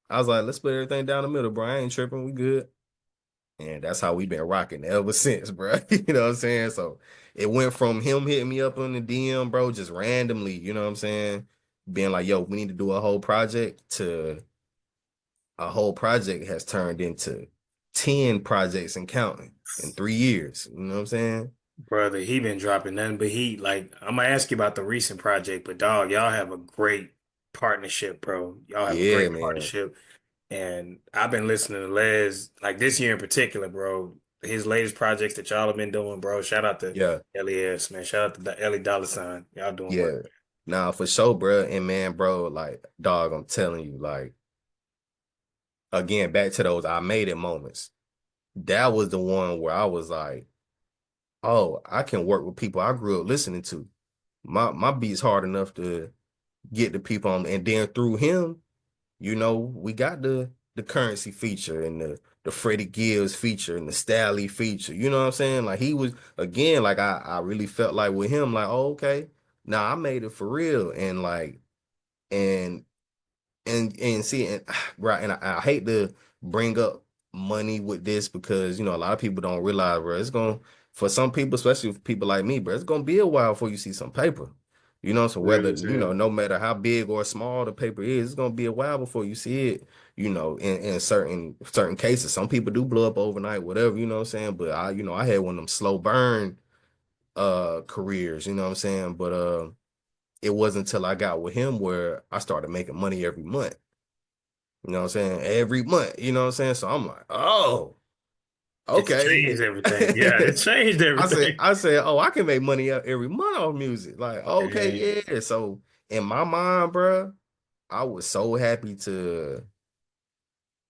I was like, let's split everything down the middle, bro. I ain't tripping. We good. And that's how we been rocking ever since, bro. You know what I'm saying? So it went from him hitting me up on the DM, bro, just randomly, you know what I'm saying? Being like, yo, we need to do a whole project, to a whole project has turned into 10 projects and counting in 3 years. You know what I'm saying? Brother, he been dropping nothing but heat. Like, I'm gonna ask you about the recent project, but dog, y'all have a great partnership, bro. Y'all have a Yeah, great man. partnership. And I've been listening to Les, like this year in particular, bro. His latest projects that y'all have been doing, bro. Shout out to Yeah, LES, man. Shout out to the Ellie Dollar Sign. Y'all doing yeah. work. Nah, for sure, bro. And man, bro, like, dog, I'm telling you, like, again, back to those I made it moments. That was the one where I was like, oh, I can work with people I grew up listening to. My beat's hard enough to get the people on, and then through him, we got the Currency feature and the Freddie Gibbs feature and the Stally feature. You know what I'm saying? Like he was again, like I really felt like with him, like, oh, okay, now I made it for real. And like and and see and right, and I hate to bring up money with this because a lot of people don't realize, bro, it's going for some people, especially for people like me, bro, it's gonna be a while before you see some paper. So Real whether as hell. no matter how big or small the paper is, it's gonna be a while before you see it. In certain cases, some people do blow up overnight, whatever. You know what I'm saying? But I had one of them slow burn careers. You know what I'm saying? But it wasn't until I got with him where I started making money every month. You know what I'm saying? Every month, you know what I'm saying? So I'm like, oh, It's okay. changed everything. Yeah, it changed I said, everything. I said, oh, I can make money every month off music. Like, Man, okay, yeah. So in my mind, bro, I was so happy to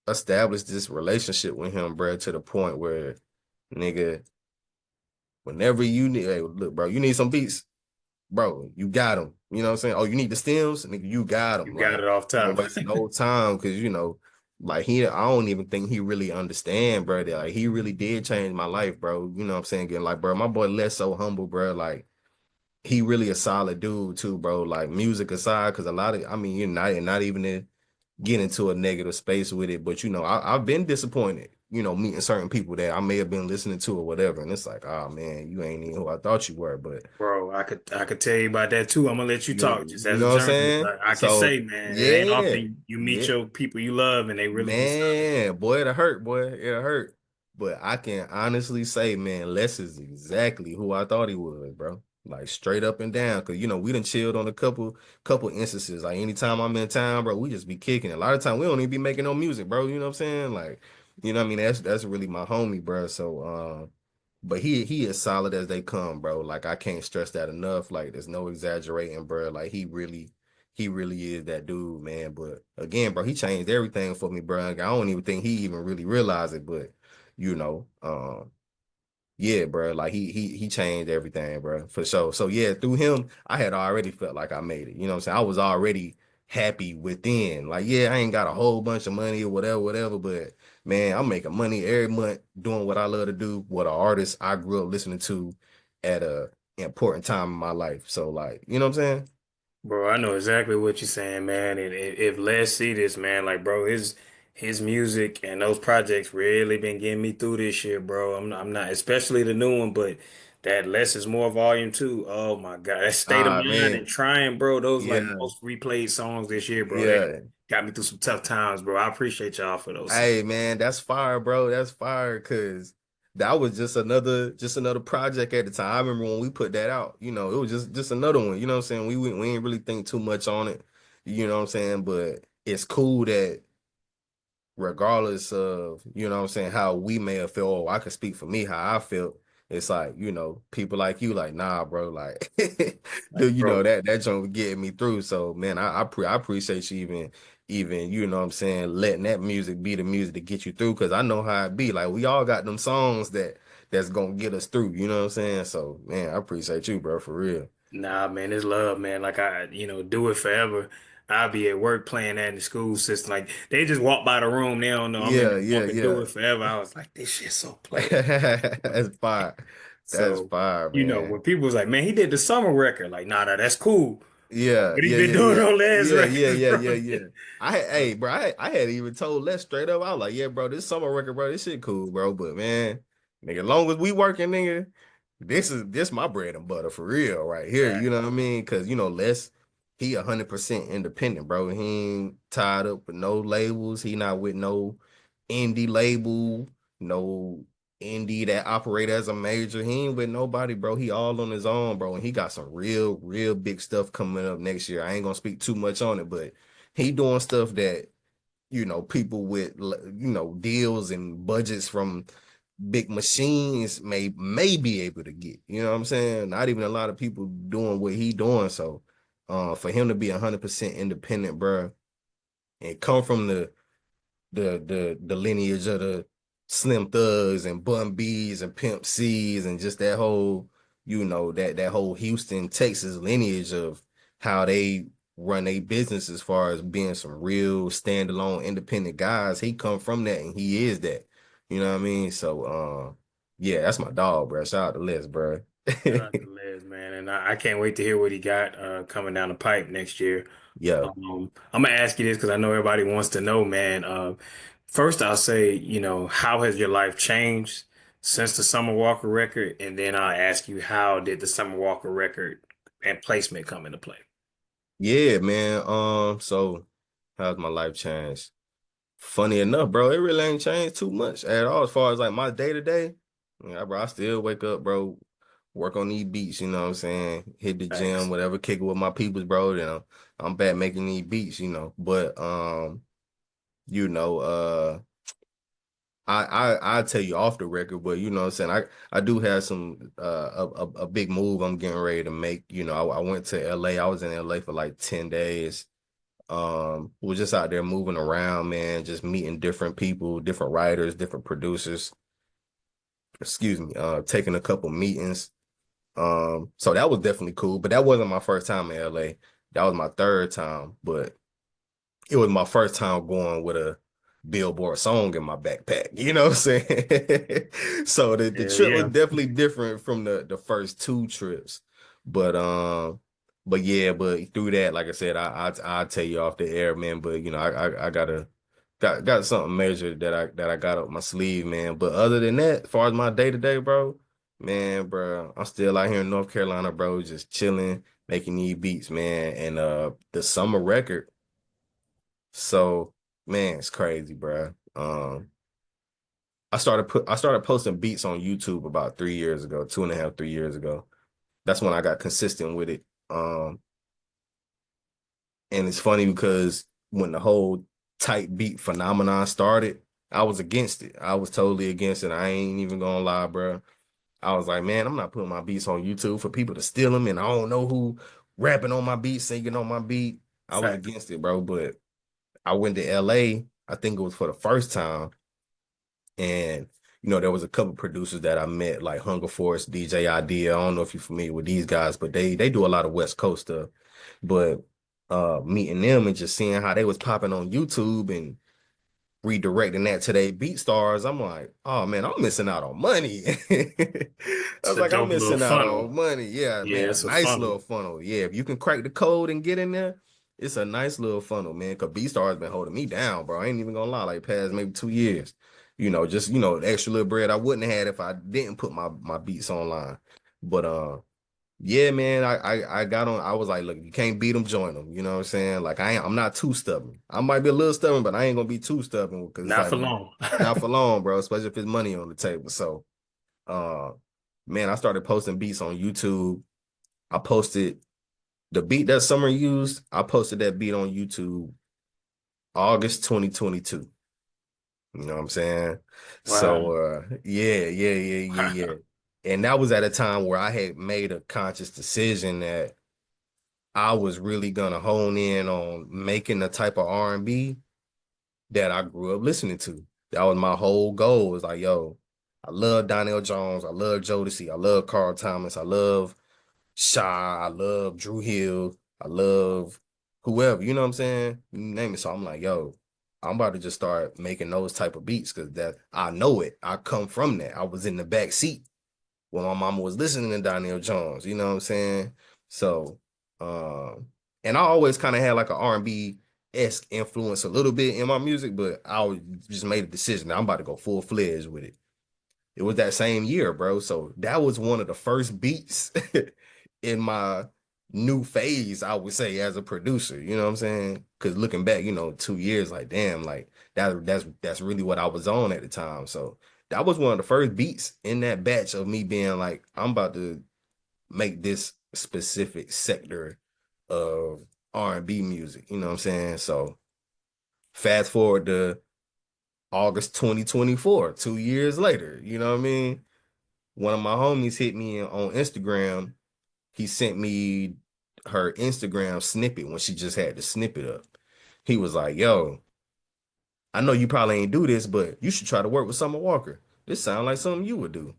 establish this relationship with him, bro, to the point where, nigga, whenever you need, hey, look, bro, you need some beats, bro, you got them. You know what I'm saying? Oh, you need the stems, nigga, you got you them. got Like, it off you don't top. waste no time because like I don't even think he really understand, bro. That like he really did change my life, bro. You know what I'm saying? Getting like, bro, my boy Les so humble, bro. Like he really a solid dude too, bro. Like music aside, because a lot of, I mean, you're not even to get into a negative space with it, but I've been disappointed. Meeting certain people that I may have been listening to or whatever, and it's like, oh man, you ain't even who I thought you were, but. Bro, I could tell you about that too. I'm gonna let you talk just You as know a what I'm journalist. saying? I can So say, man, it ain't yeah, often you meet yeah, your people you love and they really be solid. man, boy, it'll hurt, boy, it'll hurt. But I can honestly say, man, Les is exactly who I thought he was, bro. Like straight up and down. Cause we done chilled on a couple instances. Like anytime I'm in town, bro, we just be kicking. A lot of time we don't even be making no music, bro. You know what I'm saying? Like, what I mean? That's really my homie, bro. So but he is solid as they come, bro. Like I can't stress that enough. Like there's no exaggerating, bro. Like he really is that dude, man. But again, bro, he changed everything for me, bro. Like, I don't even think he even really realized it, but you know, um, yeah, bro. Like he changed everything, bro, for sure. So yeah, through him, I had already felt like I made it. You know what I'm saying? I was already happy within. Like, yeah, I ain't got a whole bunch of money or whatever, whatever, but man, I'm making money every month doing what I love to do, what an artist I grew up listening to at a important time in my life. So like, you know what I'm saying? Bro, I know exactly what you're saying, man. And if Les see this, man, like, bro, his music and those projects really been getting me through this year, bro. I'm not, especially the new one, but that Less is More Volume 2. Oh my God, that State of Ah, Mind and man. Trying, bro. Those like Yeah. most replayed songs this year, bro. They Yeah. got me through some tough times, bro. I appreciate y'all for those songs. Hey man, that's fire, bro. That's fire because that was just another project at the time. I remember when we put that out, it was just another one. You know what I'm saying? We ain't really think too much on it. You know what I'm saying? But it's cool that regardless of, what I'm saying, how we may have felt, or I can speak for me, how I felt. It's like, people like you, like, nah, bro, like, Like, dude, bro, that joint was getting me through. So, man, I appreciate you even, you know what I'm saying, letting that music be the music to get you through. Cause I know how it be. Like, we all got them songs that's gonna get us through. You know what I'm saying? So, man, I appreciate you, bro, for real. nah, man, it's love, man. Like do it forever. I'll be at work playing that in the school system. Like they just walk by the room, they don't know I'm in Yeah, the yeah, bumping Do yeah. It Forever. I was like, this shit's so playable. That's fire. That's So, fire, man. when people was like, man, he did the summer record, like, nah, that's cool. Yeah, What he yeah, been yeah, doing yeah, on last yeah, yeah, record, yeah, bro? yeah, yeah. Hey, bro, I had even told Les straight up. I was like, yeah, bro, this summer record, bro, this shit cool, bro. But man, nigga, long as we working, nigga, this my bread and butter for real, right here. You know what I mean? Because Les, he 100% independent, bro. He ain't tied up with no labels. He not with no indie label, no indie that operate as a major. He ain't with nobody, bro. He all on his own, bro. And he got some real big stuff coming up next year. I ain't gonna speak too much on it, but he doing stuff that, people with, deals and budgets from big machines may be able to get. You know what I'm saying? Not even a lot of people doing what he doing. So for him to be 100% independent, bro, and come from the lineage of the Slim Thugs and Bun B's and Pimp C's and just that whole, that whole Houston, Texas lineage of how they run a business as far as being some real standalone independent guys. He come from that and he is that. You know what I mean? So yeah, that's my dog, bro. Shout out to Les, bro. Shout out to Les, man, and I can't wait to hear what he got coming down the pipe next year. Yeah. I'm gonna ask you this because I know everybody wants to know, man. First, I'll say, how has your life changed since the Summer Walker record? And then I'll ask you, how did the Summer Walker record and placement come into play? Yeah, man. So how's my life changed? Funny enough, bro, it really ain't changed too much at all as far as like my day to day. Yeah, bro, I still wake up, bro, work on these beats, you know what I'm saying? Hit the gym, Thanks. whatever, kick it with my peoples, bro. I'm back making these beats, you know. But you know, I tell you off the record, but you know what I'm saying? I do have some a big move I'm getting ready to make. You know, I went to LA. I was in LA for like 10 days. Was just out there moving around, man, just meeting different people, different writers, different producers. Excuse me, taking a couple meetings. So that was definitely cool, but that wasn't my first time in LA. That was my third time, but it was my first time going with a Billboard song in my backpack. You know what I'm saying? So the Hell trip was yeah. definitely different from the first two trips. But but yeah, but through that, like I said, I'll tell you off the air, man. But you know, I got something major that I got up my sleeve, man. But other than that, as far as my day to day, bro, man, bro, I'm still out here in North Carolina, bro, just chilling, making these beats, man. And the summer record. So, man, it's crazy, bro. I started posting beats on YouTube about 3 years ago, 2.5, 3 years ago. That's when I got consistent with it. And it's funny because when the whole type beat phenomenon started, I was against it. I was totally against it. I ain't even gonna lie, bro. I was like, man, I'm not putting my beats on YouTube for people to steal them, and I don't know who rapping on my beat, singing on my beat. I was Fact. against it, bro. But I went to LA, I think it was for the first time. And, you know, there was a couple producers that I met, like Hunger Force, DJ Idea. I don't know if you're familiar with these guys, but they do a lot of West Coast stuff. But meeting them and just seeing how they was popping on YouTube and redirecting that to their beat stars, I'm like, oh man, I'm missing out on money. I It's was a like, I'm dope little missing out funnel. on money. Yeah, Yeah, man, a it's a nice funnel. little funnel. Yeah, if you can crack the code and get in there, it's a nice little funnel, man. Cause B Star's been holding me down, bro. I ain't even gonna lie, like past maybe 2 years. You know, just the extra little bread I wouldn't have had if I didn't put my beats online. But yeah, man, I got on. I was like, look, you can't beat them, join them. You know what I'm saying? Like I'm not too stubborn. I might be a little stubborn, but I ain't gonna be too stubborn because it's Not like, for long. not for long, bro. Especially if there's money on the table. So, uh, man, I started posting beats on YouTube. I posted the beat that Summer used. I posted that beat on YouTube August 2022. You know what I'm saying? Wow. So, yeah. And that was at a time where I had made a conscious decision that I was really gonna hone in on making the type of R&B that I grew up listening to. That was my whole goal. It was like, yo, I love Donnell Jones, I love Jodeci, I love Carl Thomas, I love Shy, I love Drew Hill, I love whoever, you know what I'm saying? You name it. So I'm like, yo, I'm about to just start making those type of beats because that I know it. I come from that. I was in the back seat when my mama was listening to Donnell Jones, you know what I'm saying? So, um, and I always kind of had like an R&B-esque influence a little bit in my music, but just made a decision. I'm about to go full-fledged with it. It was that same year, bro. So that was one of the first beats in my new phase, I would say, as a producer. You know what I'm saying? Because looking back, 2 years, like damn, like that's really what I was on at the time. So that was one of the first beats in that batch of me being like, I'm about to make this specific sector of R&B music. You know what I'm saying? So fast forward to August 2024, 2 years later. You know what I mean? One of my homies hit me on Instagram. He sent me her Instagram snippet when she just had the snippet up. He was like, yo, I know you probably ain't do this, but you should try to work with Summer Walker. This sounds like something you would do.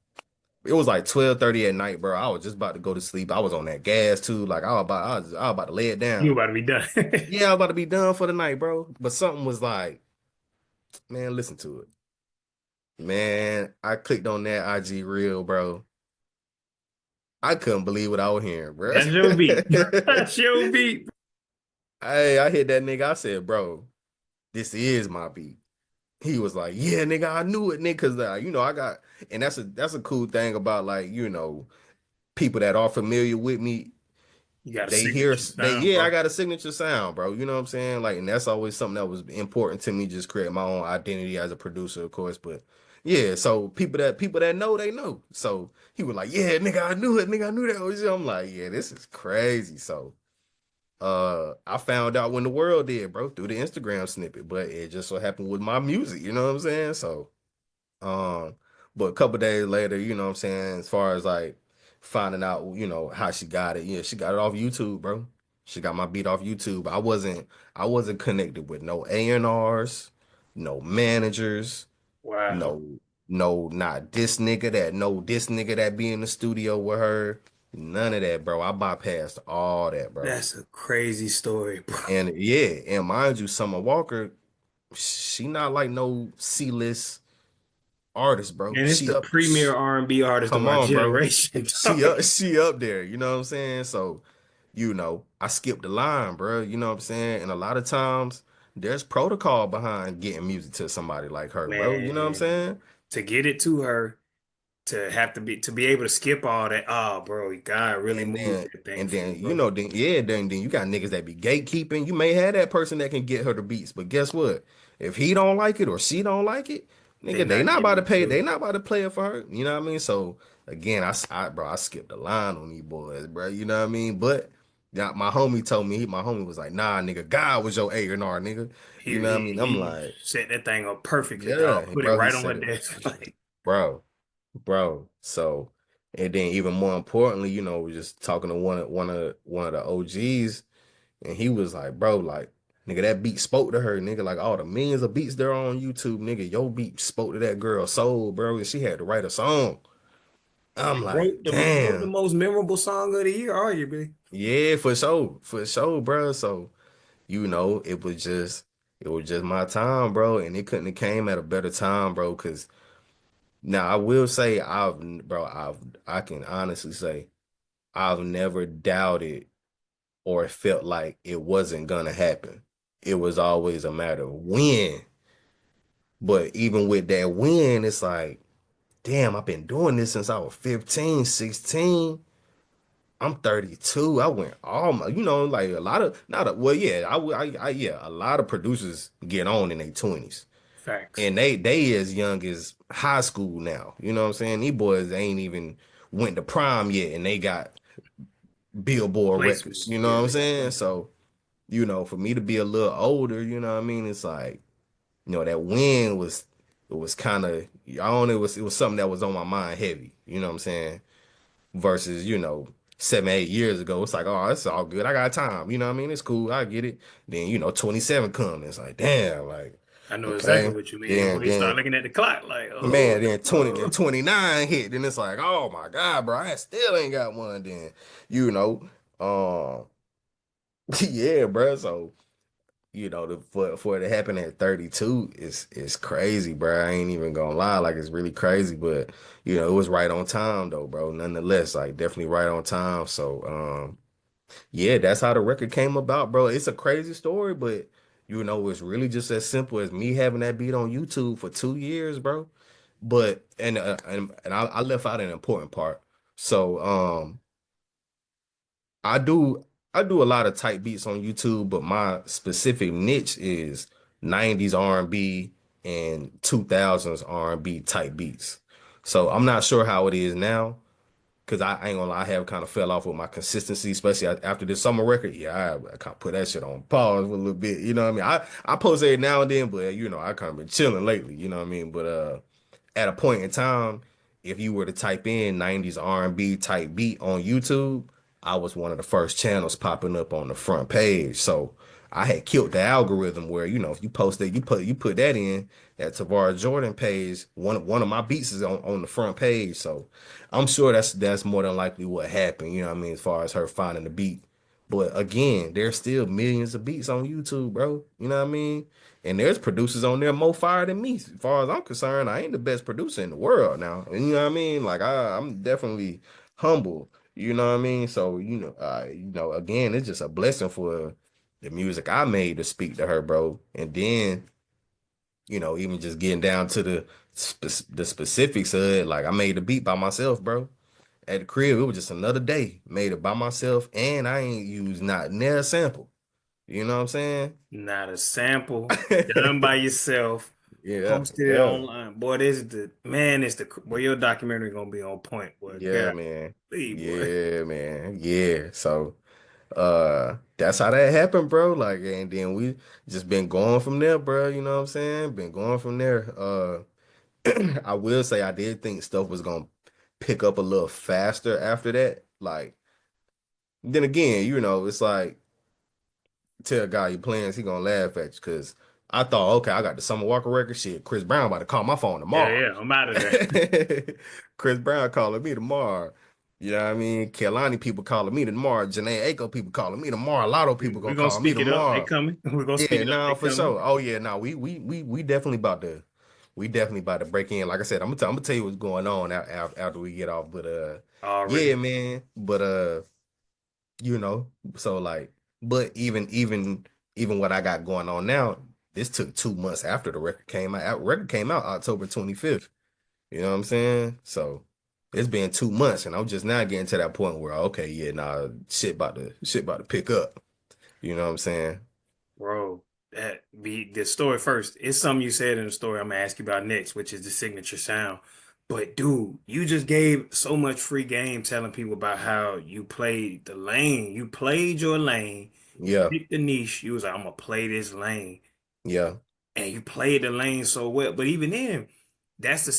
it was like 12:30 at night, bro. I was just about to go to sleep. I was on that gas too. Like I was about to lay it You down. about to be done. Yeah, I was about to be done for the night, bro. But something was like, man, listen to it. Man, I clicked on that IG reel, bro. I couldn't believe what I was hearing, bro. That's your beat. That's your beat. Hey, I hit that nigga. I said, bro, this is my beat. He was like, yeah, nigga, I knew it, nigga, cause I got, and that's a cool thing about like, people that are familiar with me. You got a They hear signature they sound, yeah, I bro. got a signature sound, bro. You know what I'm saying? Like, and that's always something that was important to me, just create my own identity as a producer, of course. But yeah, so people that know, they know. So he was like, yeah, nigga, I knew it, nigga, I knew that was you. I'm like, yeah, this is crazy. So I found out when the world did, bro, through the Instagram snippet, but it just so happened with my music, you know what I'm saying? So um, but a couple days later, you know what I'm saying, as far as like finding out, how she got it. Yeah, she got it off YouTube, bro. She got my beat off YouTube. I wasn't connected with no A&Rs, no managers, Wow. no not this nigga that be in the studio with her. None of that, bro. I bypassed all that, bro. That's a crazy story, bro. And yeah, and mind you, Summer Walker, she not like no C-list artist, bro. Man, it's She the up. premier R&B artist of Come our on, bro. generation, She dog. up, she up there. You know what I'm saying? So, I skipped the line, bro. You know what I'm saying? And a lot of times there's protocol behind getting music to somebody like her, bro. You know what I'm Man, saying? to get it to her, to be able to skip all that. Oh, bro, God really And moved then that thing and for you, then bro. then you got niggas that be gatekeeping. You may have that person that can get her the beats, but guess what? If he don't like it or she don't like it, They nigga, they not not about giving to it pay. to They her. not about to play it for her. You know what I mean? So again, bro, I skipped the line on these boys, bro. You know what I mean? But yeah, my homie told me, my homie was like, nah, nigga, God was your A&R, nigga. He You know what I mean? he I'm he like, set that thing up perfectly, dog. yeah, Put it bro. He right on her said it, desk. Like, bro. Bro. So, and then even more importantly, we just talking to one of the OGs, and he was like, bro, like, nigga, that beat spoke to her, nigga. Like all the millions of beats there on YouTube, nigga, your beat spoke to that girl's soul, bro, and she had to write a song. I'm like, wrote the damn, most memorable song of the year, arguably. yeah, for sure, bro. So, it was just my time, bro, and it couldn't have came at a better time, bro, because now I will say I can honestly say I've never doubted or felt like it wasn't gonna happen. It was always a matter of when. But even with that win, it's like, damn, I've been doing this since I was 15, 16. I'm 32. I went all my, like a lot of not a, well, yeah, yeah, a lot of producers get on in their 20s. Facts. And they as young as high school now. You know what I'm saying? These boys ain't even went to prime yet and they got Billboard records. Placements. You know Yeah, what I'm they got saying? placements. So, for me to be a little older, you know what I mean? It's like, that win was it was kind of I don't know, it was something that was on my mind heavy. You know what I'm saying? Versus, 7, 8 years ago, it's like, oh, it's all good. I got time. You know what I mean? It's cool. I get it. Then, 27 come. It's like, damn, like, I know exactly okay. what you mean. Then When you start then looking at the clock, like, Man, then 20, then oh. 29 hit. Then it's like, oh my God, bro, I still ain't got one then. You know. Um, yeah, bro. So, for it to happen at 32 is crazy, bro. I ain't even gonna lie, like it's really crazy, but it was right on time though, bro. Nonetheless, like definitely right on time. So, yeah, that's how the record came about, bro. It's a crazy story, but it's really just as simple as me having that beat on YouTube for 2 years, bro. But and I left out an important part. So I do I do a lot of type beats on YouTube, but my specific niche is 90s R&B and 2000s R&B type beats. So I'm not sure how it is now. Cause I ain't gonna lie, I have kind of fell off with my consistency, especially after this summer record. Yeah, I kind of put that shit on pause for a little bit. You know what I mean? I post it now and then, but I kind of been chilling lately. You know what I mean? But at a point in time, if you were to type in 90s R&B type beat on YouTube, I was one of the first channels popping up on the front page. So I had killed the algorithm where, if you post that, you put that in that Tavaras Jordan page, one of my beats is on the front page. So I'm sure that's more than likely what happened, you know what I mean, as far as her finding the beat. But again, there's still millions of beats on YouTube, bro. You know what I mean? And there's producers on there more fire than me. As far as I'm concerned, I ain't the best producer in the world now. And you know what I mean? Like I'm definitely humble. You know what I mean? So, again, it's just a blessing for the music I made to speak to her, bro. And then, even just getting down to the specifics of it, like I made the beat by myself, bro. At the crib, it was just another day. Made it by myself, and I ain't used not near a sample. You know what I'm saying? Not a sample done by yourself, Yeah, posted it yeah, online. Boy, this is the man. It's the boy. Your documentary gonna be on point, boy. yeah, God, man. boy. Yeah, man. Yeah. So that's how that happened, bro. Like, and then we just been going from there, bro. You know what I'm saying? Been going from there. I will say I did think stuff was gonna pick up a little faster after that. Like, then again, it's like tell a guy you plans, he gonna laugh at you because I thought, okay, I got the Summer Walker record. Shit, Chris Brown about to call my phone Yeah, tomorrow. yeah. I'm out of there. Chris Brown calling me tomorrow. You know what I mean? Kelani people calling me tomorrow. Janae Aiko people calling me tomorrow. Lotto people We're gonna gonna call me speak it up. They tomorrow. coming. We're gonna speak Yeah, it up. no, They for coming. sure. Oh yeah, no, we definitely about to break in. Like I said, I'm gonna tell you what's going on after we get off. But yeah, Already. man. But you know, so like, but even what I got going on now, this took 2 months after the record came out. Record came out October 25th. You know what I'm saying? So it's been 2 months, and I'm just now getting to that point where okay, yeah, nah, shit about to pick up. You know what I'm saying? Bro, that be the story first. It's something you said in the story I'm gonna ask you about next, which is the signature sound. But dude, you just gave so much free game telling people about how you played the lane. You played your lane. You Yeah, picked the niche. You was like, I'm gonna play this lane. yeah, And you played the lane so well. But even then, that's a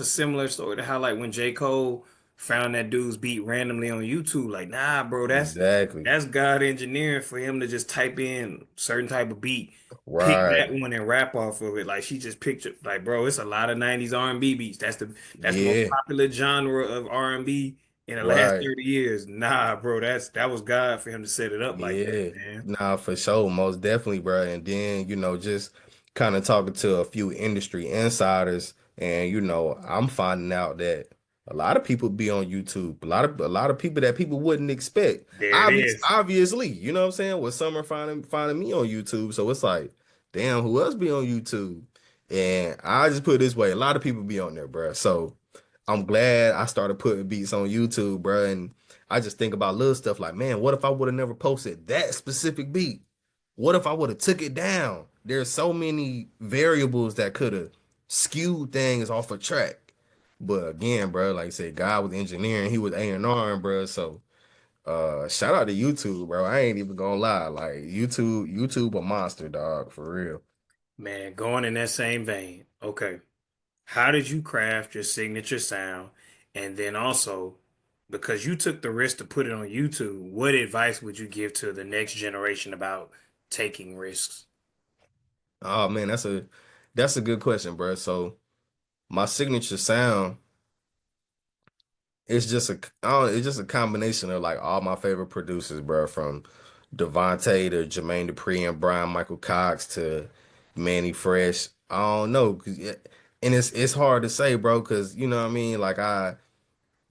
similar story to how like when J. Cole found that dude's beat randomly on YouTube, like, nah, bro, exactly. that's God engineering for him to just type in certain type of beat, pick that Right. one and rap off of it. Like she just pictured like, bro, it's a lot of 90s R&B beats. That's the most Yeah. popular genre of R&B in the last Right. 30 years. Nah, bro, that was God for him to set it up like that, Yeah, man. nah, for sure, most definitely, bro. And then, just kind of talking to a few industry insiders, and I'm finding out that a lot of people be on YouTube. A lot of people that people wouldn't expect. There it is. Obviously, you know what I'm saying? With Summer finding me on YouTube, so it's like, damn, who else be on YouTube? And I just put it this way, a lot of people be on there, bro. So I'm glad I started putting beats on YouTube, bro. And I just think about little stuff like, man, what if I would have never posted that specific beat? What if I would have took it down? There's so many variables that could have skewed things off a track. But again, bro, like I said, God was engineering, he was A&R, bro. So shout out to YouTube, bro. I ain't even gonna lie. Like YouTube a monster, dog, for real. Man, going in that same vein. Okay. How did you craft your signature sound? And then also, because you took the risk to put it on YouTube, what advice would you give to the next generation about taking risks? Oh man, that's a good question, bro. So my signature sound. It's just a combination of like all my favorite producers, bro, from Devontae to Jermaine Dupri and Brian Michael Cox to Manny Fresh. I don't know, and it's hard to say, bro, because you know what I mean. Like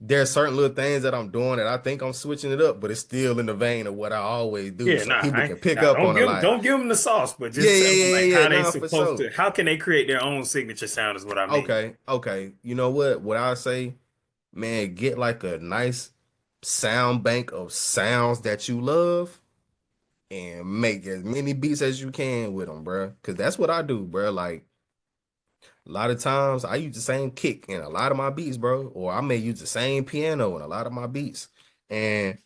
there's certain little things that I'm doing that I think I'm switching it up, but it's still in the vein of what I always do, Yeah, so people can pick nah, up on it. Like, don't give them the sauce, but yeah, just yeah, tell them yeah, like yeah, yeah. how they Nah, for supposed sure. to, how can they create their own signature sound is what I mean. Okay, okay. You know what? What I say, man, get like a nice sound bank of sounds that you love and make as many beats as you can with them, bro. Because that's what I do, bro. Like a lot of times I use the same kick in a lot of my beats, bro. Or I may use the same piano in a lot of my beats. And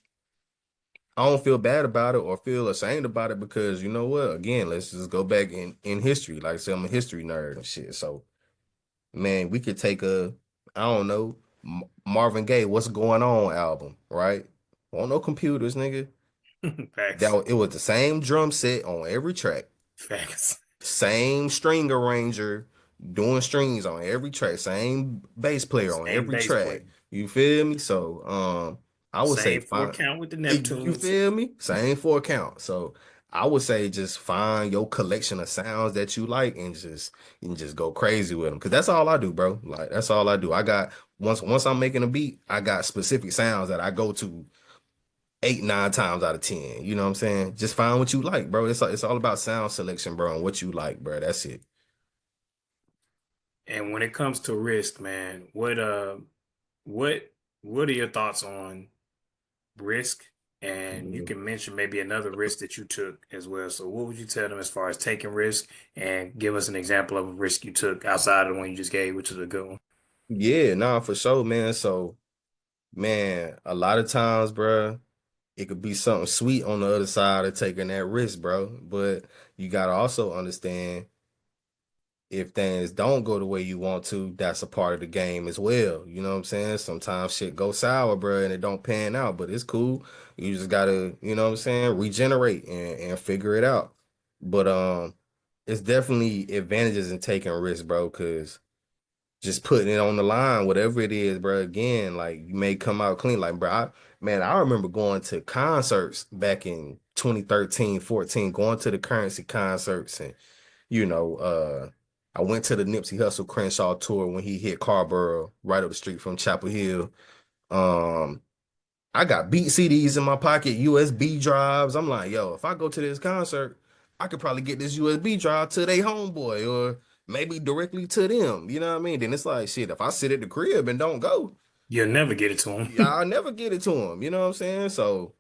I don't feel bad about it or feel ashamed about it because you know what? Again, let's just go back in history. Like I said, I'm a history nerd and shit. So man, we could take I don't know, Marvin Gaye, What's Going On album, right? On no computers, nigga. Facts. It was the same drum set on every track. Facts. Same string arranger doing strings on every track, same bass player on Same every bass track. plate. You feel me? So I would say Same four find count with the you Neptunes. feel me? Same four count. So I would say just find your collection of sounds that you like and just go crazy with them. Cause that's all I do, bro. Like that's all I do. I got once I'm making a beat, I got specific sounds that I go to eight, 9 times out of 10. You know what I'm saying? Just find what you like, bro. It's all about sound selection, bro, and what you like, bro. That's it. And when it comes to risk, man, what what are your thoughts on risk? And you Mhm. can mention maybe another risk that you took as well. So what would you tell them as far as taking risk and give us an example of a risk you took outside of the one you just gave, which is a good one. Yeah, nah, for sure, man. So, man, a lot of times, bro, it could be something sweet on the other side of taking that risk, bro. But you gotta also understand if things don't go the way you want to, that's a part of the game as well. You know what I'm saying? Sometimes shit goes sour, bro, and it don't pan out, but it's cool. You just gotta, you know what I'm saying, regenerate and figure it out. But it's definitely advantages in taking risks, bro, because just putting it on the line, whatever it is, bro. Again, like you may come out clean. Like, bro, man, I remember going to concerts back in 2013, 14, going to the Currency concerts and you know, I went to the Nipsey Hussle Crenshaw tour when he hit Carborough right up the street from Chapel Hill. Um, I got beat CDs in my pocket, USB drives. I'm like, yo, if I go to this concert, I could probably get this USB drive to their homeboy or maybe directly to them. You know what I mean? Then it's like, shit, if I sit at the crib and don't go, You'll never get it to them. I'll never get it to him. You know what I'm saying? So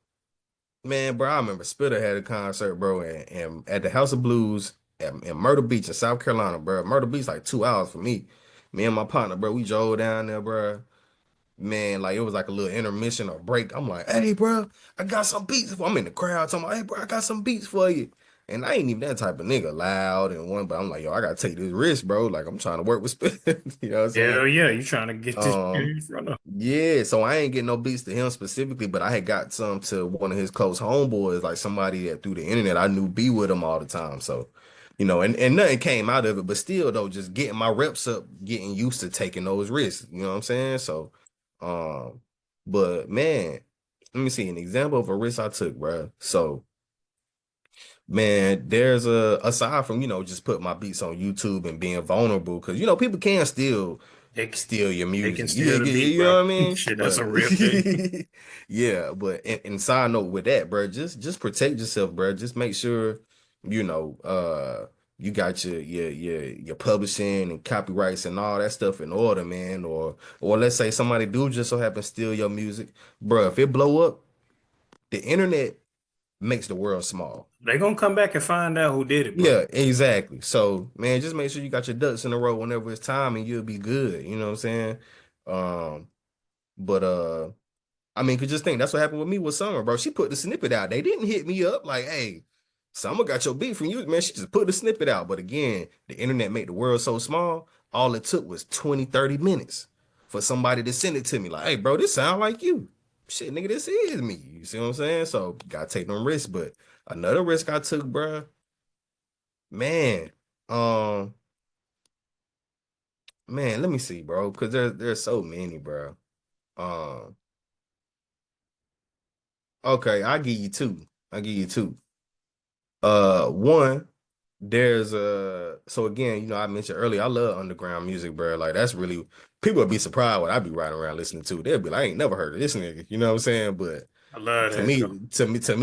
man, bro, I remember Spitter had a concert, bro, and at the House of Blues in Myrtle Beach in South Carolina, bro. Myrtle Beach like 2 hours for me. Me and my partner, bro, we drove down there, bro. Man, like it was like a little intermission or break. I'm like, hey, bro, I got some beats. I'm in the crowd talking about, hey, bro, I got some beats for you. And I ain't even that type of nigga, loud and one, but I'm like, yo, I gotta take this risk, bro. Like I'm trying to work with Spitter. You know what I'm saying? Hell yeah, you trying to get this Um, in front of. yeah, so I ain't getting no beats to him specifically, but I had got some to one of his close homeboys, like somebody that through the internet I knew be with him all the time. So, and nothing came out of it, but still though, just getting my reps up, getting used to taking those risks. You know what I'm saying? So, um, but man, let me see an example of a risk I took, bro. So, man, there's a aside from just put my beats on YouTube and being vulnerable, because people can still They steal your they can music. steal the beat, You bro. know what I mean? Shit, that's But a real thing. yeah, but and side note with that, bro, just protect yourself, bro. Just make sure you know you got your publishing and copyrights and all that stuff in order, man. Or let's say somebody do just so happen to steal your music, bro. If it blow up, the internet makes the world small. They gonna come back and find out who did it, bro. Yeah, exactly. So, man, just make sure you got your ducks in a row whenever it's time and you'll be good. You know what I'm saying? Um, but I mean, could just think that's what happened with me with Summer, bro. She put the snippet out. They didn't hit me up like, hey, Summer got your beat from you, man. She just put the snippet out. But again, the internet made the world so small, all it took was 20, 30 minutes for somebody to send it to me. Like, hey, bro, this sound like you. Shit, nigga, this is me. You see what I'm saying? So gotta take them risks. But another risk I took, bro, man, um, man, let me see, bro, because there's so many, bro. Um, okay, I give you two. I give you two. One, there's so again, I mentioned earlier, I love underground music, bro. Like that's really people would be surprised what I be riding around listening to. They'll be like, I ain't never heard of this nigga. You know what I'm saying? But I love to that, me, bro.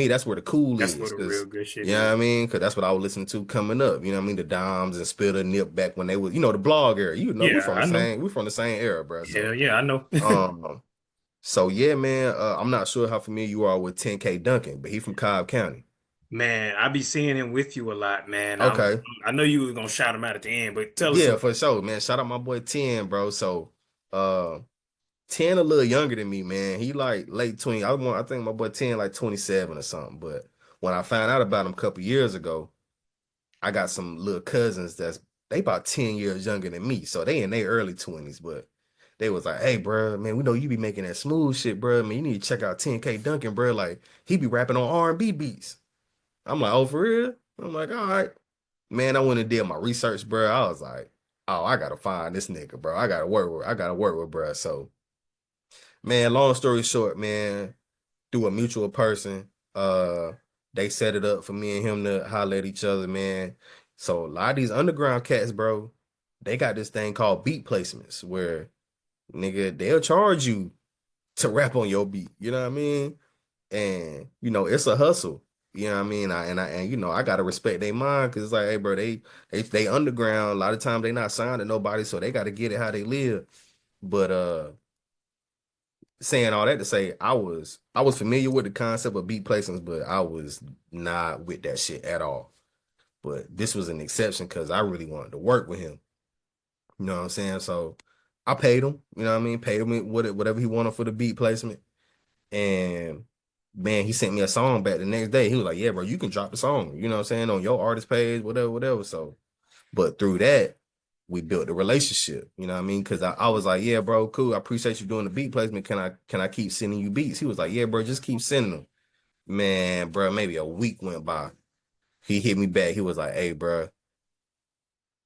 that's where the cool That's what is, the real because good shit you know what I is. mean? Because that's what I was listening to coming up. You know what I mean? The Dimes and Spitter Nip back when they was, the blog era. Yeah, I know. We from the same era, bro. Hell So yeah, I know. um, so yeah, man. I'm not sure how familiar you are with 10K Duncan, but he from Cobb County. Man, I be seeing him with you a lot, man. Okay. I know you were gonna shout him out at the end, but tell us Yeah, about. for sure, man. Shout out my boy 10, bro. So, uh, 10 a little younger than me, man. He like late 20. I think my boy 10 like 27 or something. But when I found out about him a couple years ago, I got some little cousins they about 10 years younger than me. So they in their early 20s, but they was like, hey, bro, man, we know you be making that smooth shit, bro. Man, you need to check out 10K Duncan, bro. Like, he be rapping on R&B beats. I'm like, oh, for real? I'm like, all right. Man, I went and did my research, bro. I was like, oh, I gotta find this nigga, bro. I gotta work with, bro. So, man, long story short, man, through a mutual person, they set it up for me and him to holler at each other, man. So a lot of these underground cats, bro, they got this thing called beat placements where nigga, they'll charge you to rap on your beat. You know what I mean? And it's a hustle. You know what I mean? I gotta respect their mind because it's like, hey, bro, they underground. A lot of times they not signed to nobody, so they gotta get it how they live. But saying all that to say, I was familiar with the concept of beat placements, but I was not with that shit at all. But this was an exception because I really wanted to work with him. You know what I'm saying? So I paid him. You know what I mean? Paid him whatever he wanted for the beat placement. And man, he sent me a song back the next day. He was like, "Yeah, bro, you can drop the song. You know what I'm saying, on your artist page, whatever, whatever." So, but through that, we built a relationship. You know what I mean? Because I was like, "Yeah, bro, cool. I appreciate you doing the beat placement. Can I keep sending you beats?" He was like, "Yeah, bro, just keep sending them." Man, bro, maybe a week went by. He hit me back. He was like, "Hey, bro,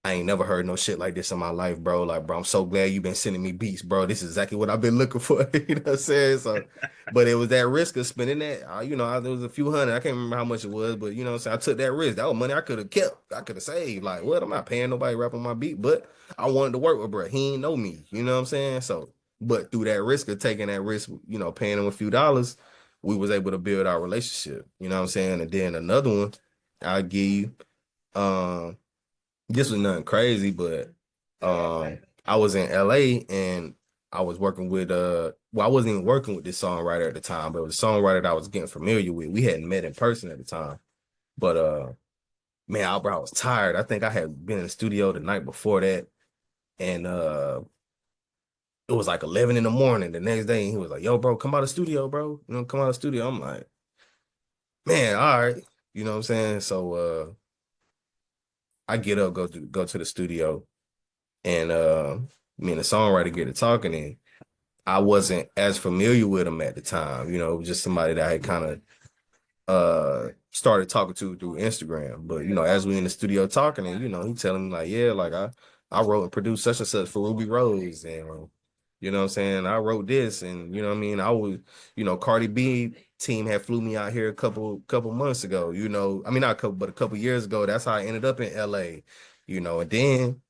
I ain't never heard no shit like this in my life, bro. Like, bro, I'm so glad you've been sending me beats, bro. This is exactly what I've been looking for." You know what I'm saying? So, but it was that risk of spending that. There was a few hundred. I can't remember how much it was, but you know what I'm saying? I took that risk. That was money I could have kept. I could have saved. Like, what? I'm not paying nobody rapping my beat, but I wanted to work with bro. He ain't know me. You know what I'm saying? So, but through that risk of taking that risk, paying him a few dollars, we was able to build our relationship. You know what I'm saying? And then another one, I'll give you. Um, this was nothing crazy, but I was in LA and I was working with I wasn't even working with this songwriter at the time, but it was a songwriter that I was getting familiar with. We hadn't met in person at the time. But man, Albert, I was tired. I think I had been in the studio the night before that, and it was like 11 in the morning the next day, and he was like, "Yo, bro, come out of the studio, bro. Come out of the studio." I'm like, man, all right. You know what I'm saying? So I get up, go to the studio, and me and the songwriter get to talking, and I wasn't as familiar with him at the time. Just somebody that I had kind of started talking to through Instagram. But as we in the studio talking, and he telling me like, yeah, like I wrote and produced such and such for Ruby Rose, and you know what I'm saying, I wrote this, and you know what I mean, I was, Cardi B team had flew me out here a couple months ago. I mean, not a couple, but a couple years ago. That's how I ended up in LA. And then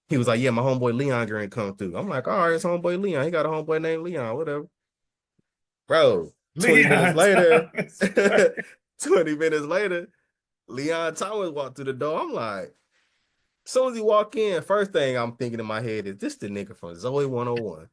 he was like, yeah, my homeboy Leon gonna come through. I'm like, all right, it's homeboy Leon. He got a homeboy named Leon, whatever. Bro, 20 minutes Leon later, Thomas. 20 minutes later, Leon Thomas walked through the door. I'm like, as soon as he walk in, first thing I'm thinking in my head is this the nigga from Zoe 101.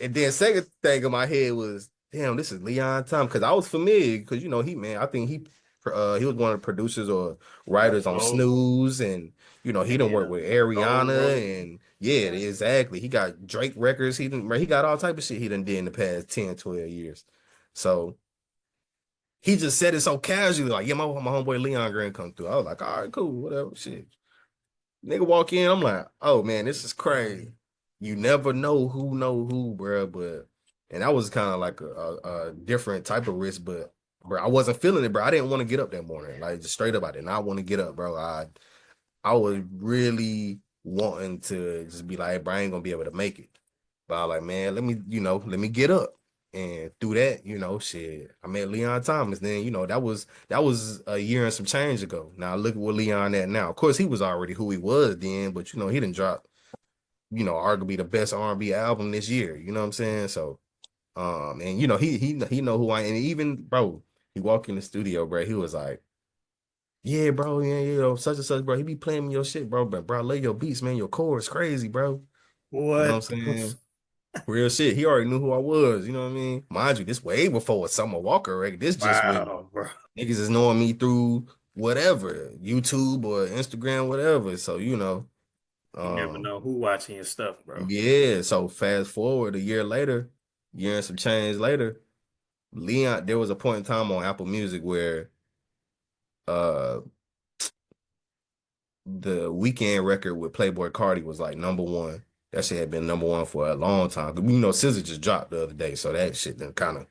And then second thing in my head was, damn, this is Leon Thomas. Because I was familiar, because I think he was one of the producers or writers on Oh, Snooze, and he and done then worked with Gold Ariana, Road. and yeah, exactly. He got Drake records. He got all type of shit he done did in the past 10, 12 years. So he just said it so casually, like, yeah, my homeboy Leon Green come through. I was like, all right, cool, whatever, shit. Nigga walk in, I'm like, oh man, this is crazy. You never know who, bro. And that was kind of like a different type of risk, but bro, I wasn't feeling it, bro. I didn't want to get up that morning. Like, just straight up, I did not want to get up, bro. I was really wanting to just be like, hey, bro, I ain't gonna be able to make it. But I was like, man, let me get up. And through that, shit, I met Leon Thomas. Then, that was a year and some change ago. Now look at what Leon at now. Of course, he was already who he was then, but he didn't drop, arguably the best R&B album this year. You know what I'm saying? So, and he know who I am. And even bro, he walked in the studio, bro. He was like, yeah, bro, yeah, such and such, bro. He be playing me your shit, bro. But bro, I love your beats, man. Your core is crazy, bro. You know what What? I'm saying? Real shit. He already knew who I was. You know what I mean? Mind you, this way before a Summer Walker record. This just when Wow, bro. niggas is knowing me through whatever, YouTube or Instagram, whatever. So, You never um, know who watching your stuff, bro. yeah. So fast forward a year later, year and some change later, Leon, there was a point in time on Apple Music where uh the weekend record with Playboy Cardi was like number one. That shit had been number one for a long time. 'Cause, SZA just dropped the other day, so that shit then kind of,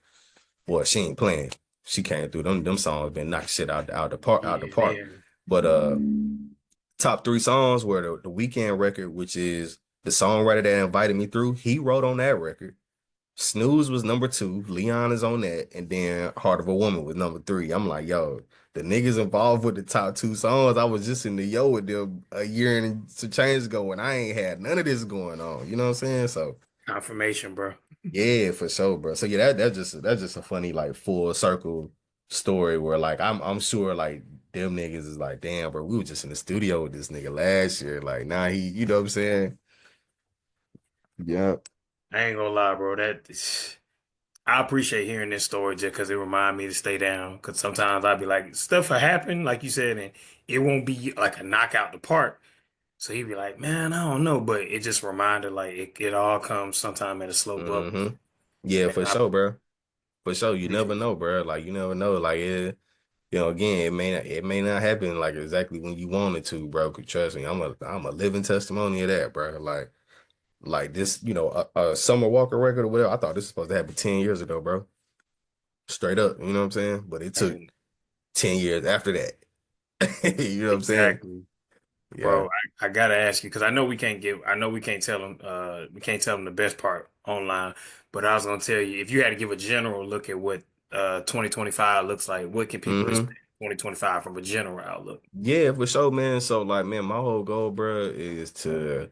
well, she ain't playing. She came through them songs, been knocked shit out the Yeah, park. But top three songs were the Weekend record, which is the songwriter that invited me through. He wrote on that record. Snooze was number two. Leon is on that, and then Heart of a Woman was number three. I'm like, yo, the niggas involved with the top two songs. I was just in the yo with them a year and some change ago, and I ain't had none of this going on. You know what I'm saying? So confirmation, bro. yeah, for sure, bro. So yeah, that's just a funny like full circle story where like I'm sure like them niggas is like, damn, bro, we were just in the studio with this nigga last year. Like now he, you know what I'm saying? Yeah. I ain't gonna lie, bro. I appreciate hearing this story just because it remind me to stay down. Because sometimes I'd be like, stuff will happen, like you said, and it won't be like a knockout the park. So he'd be like, man, I don't know, but it just reminded like it all comes sometime at a slow build. Mm-hmm. Yeah, Man, for I sure, bro. For sure, you never appreciate know, bro. Like you never know. Like again, it may not happen like exactly when you want it to, bro. 'Cause trust me, I'm a living testimony of that, bro. Like this, a Summer Walker record or whatever. I thought this was supposed to happen 10 years ago, bro. Straight up, you know what I'm saying? But it took and 10 years after that. You know what I'm saying? exactly. Yeah. Bro, I gotta ask you because I know we can't tell them we can't tell them the best part online, but I was gonna tell you if you had to give a general look at what 2025 looks like, what can people hmm expect 2025 from a general outlook? Yeah, for sure, man. So like, man, my whole goal, bro, is to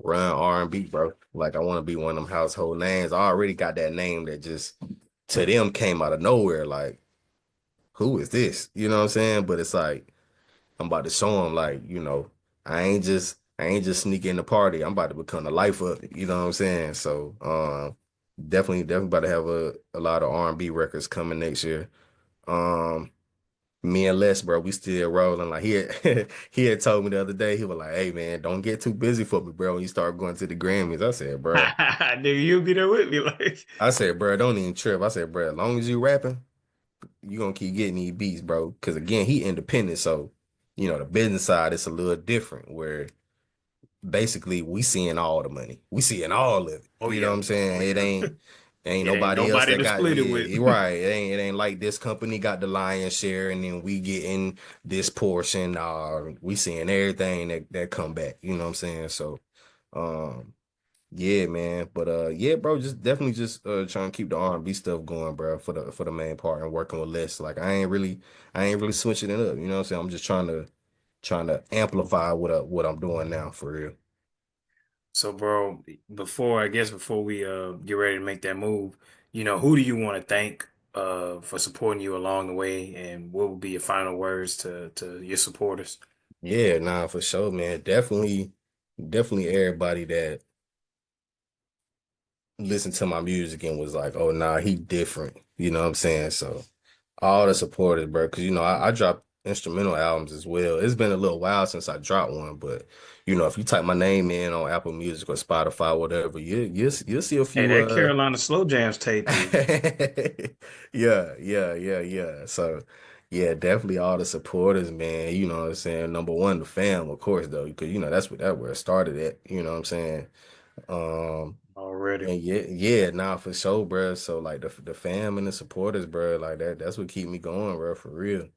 run R&B, bro. Like I want to be one of them household names. I already got that name that just to them came out of nowhere. Like, who is this? You know what I'm saying? But it's like I'm about to show them, like, I ain't just sneaking in the party. I'm about to become the life of it. You know what I'm saying? So, definitely about to have a lot of R&B records coming next year. Um, Me and Les, bro, we still rolling. Like he had, he had told me the other day, he was like, "Hey man, don't get too busy for me, bro. When you start going to the Grammys," I said, "Bro, Nigga, you'll be there with me, like. don't even trip." I said, "Bro, as long as you rapping, you gonna keep getting these beats, bro." Because again, he independent, so the business side is a little different. Where basically we seeing all the money, we seeing all of it. Oh You know what yeah, I'm oh saying? It yeah. ain't It ain't nobody else nobody that to got, split it yeah, with. you're right. It ain't like this company got the lion's share and then we getting this portion. We seeing everything that come back. You know what I'm saying? So, um, yeah, man. But yeah, bro, just definitely just trying to keep the R&B stuff going, bro, for the main part and working with less. Like I ain't really switching it up. You know what I'm saying? I'm just trying to amplify what I'm doing now for real. So, bro, before we get ready to make that move, who do you want to thank for supporting you along the way, and what would be your final words to your supporters? Yeah, nah, for sure, man. Definitely everybody that listened to my music and was like, oh nah, he different. You know what I'm saying? So all the supporters, bro, because I dropped instrumental albums as well. It's been a little while since I dropped one, but if you type my name in on Apple Music or Spotify, whatever, you'll see a Hey, few that Carolina Slow Jams tape is yeah. So yeah, definitely all the supporters, man. You know what I'm saying? Number one, the fam, of course, though, because that's where it started at. You know what I'm saying? Um, already. and yeah, nah, for sure, bro. So like the fam and the supporters, bro, like that's what keep me going, bro, for real.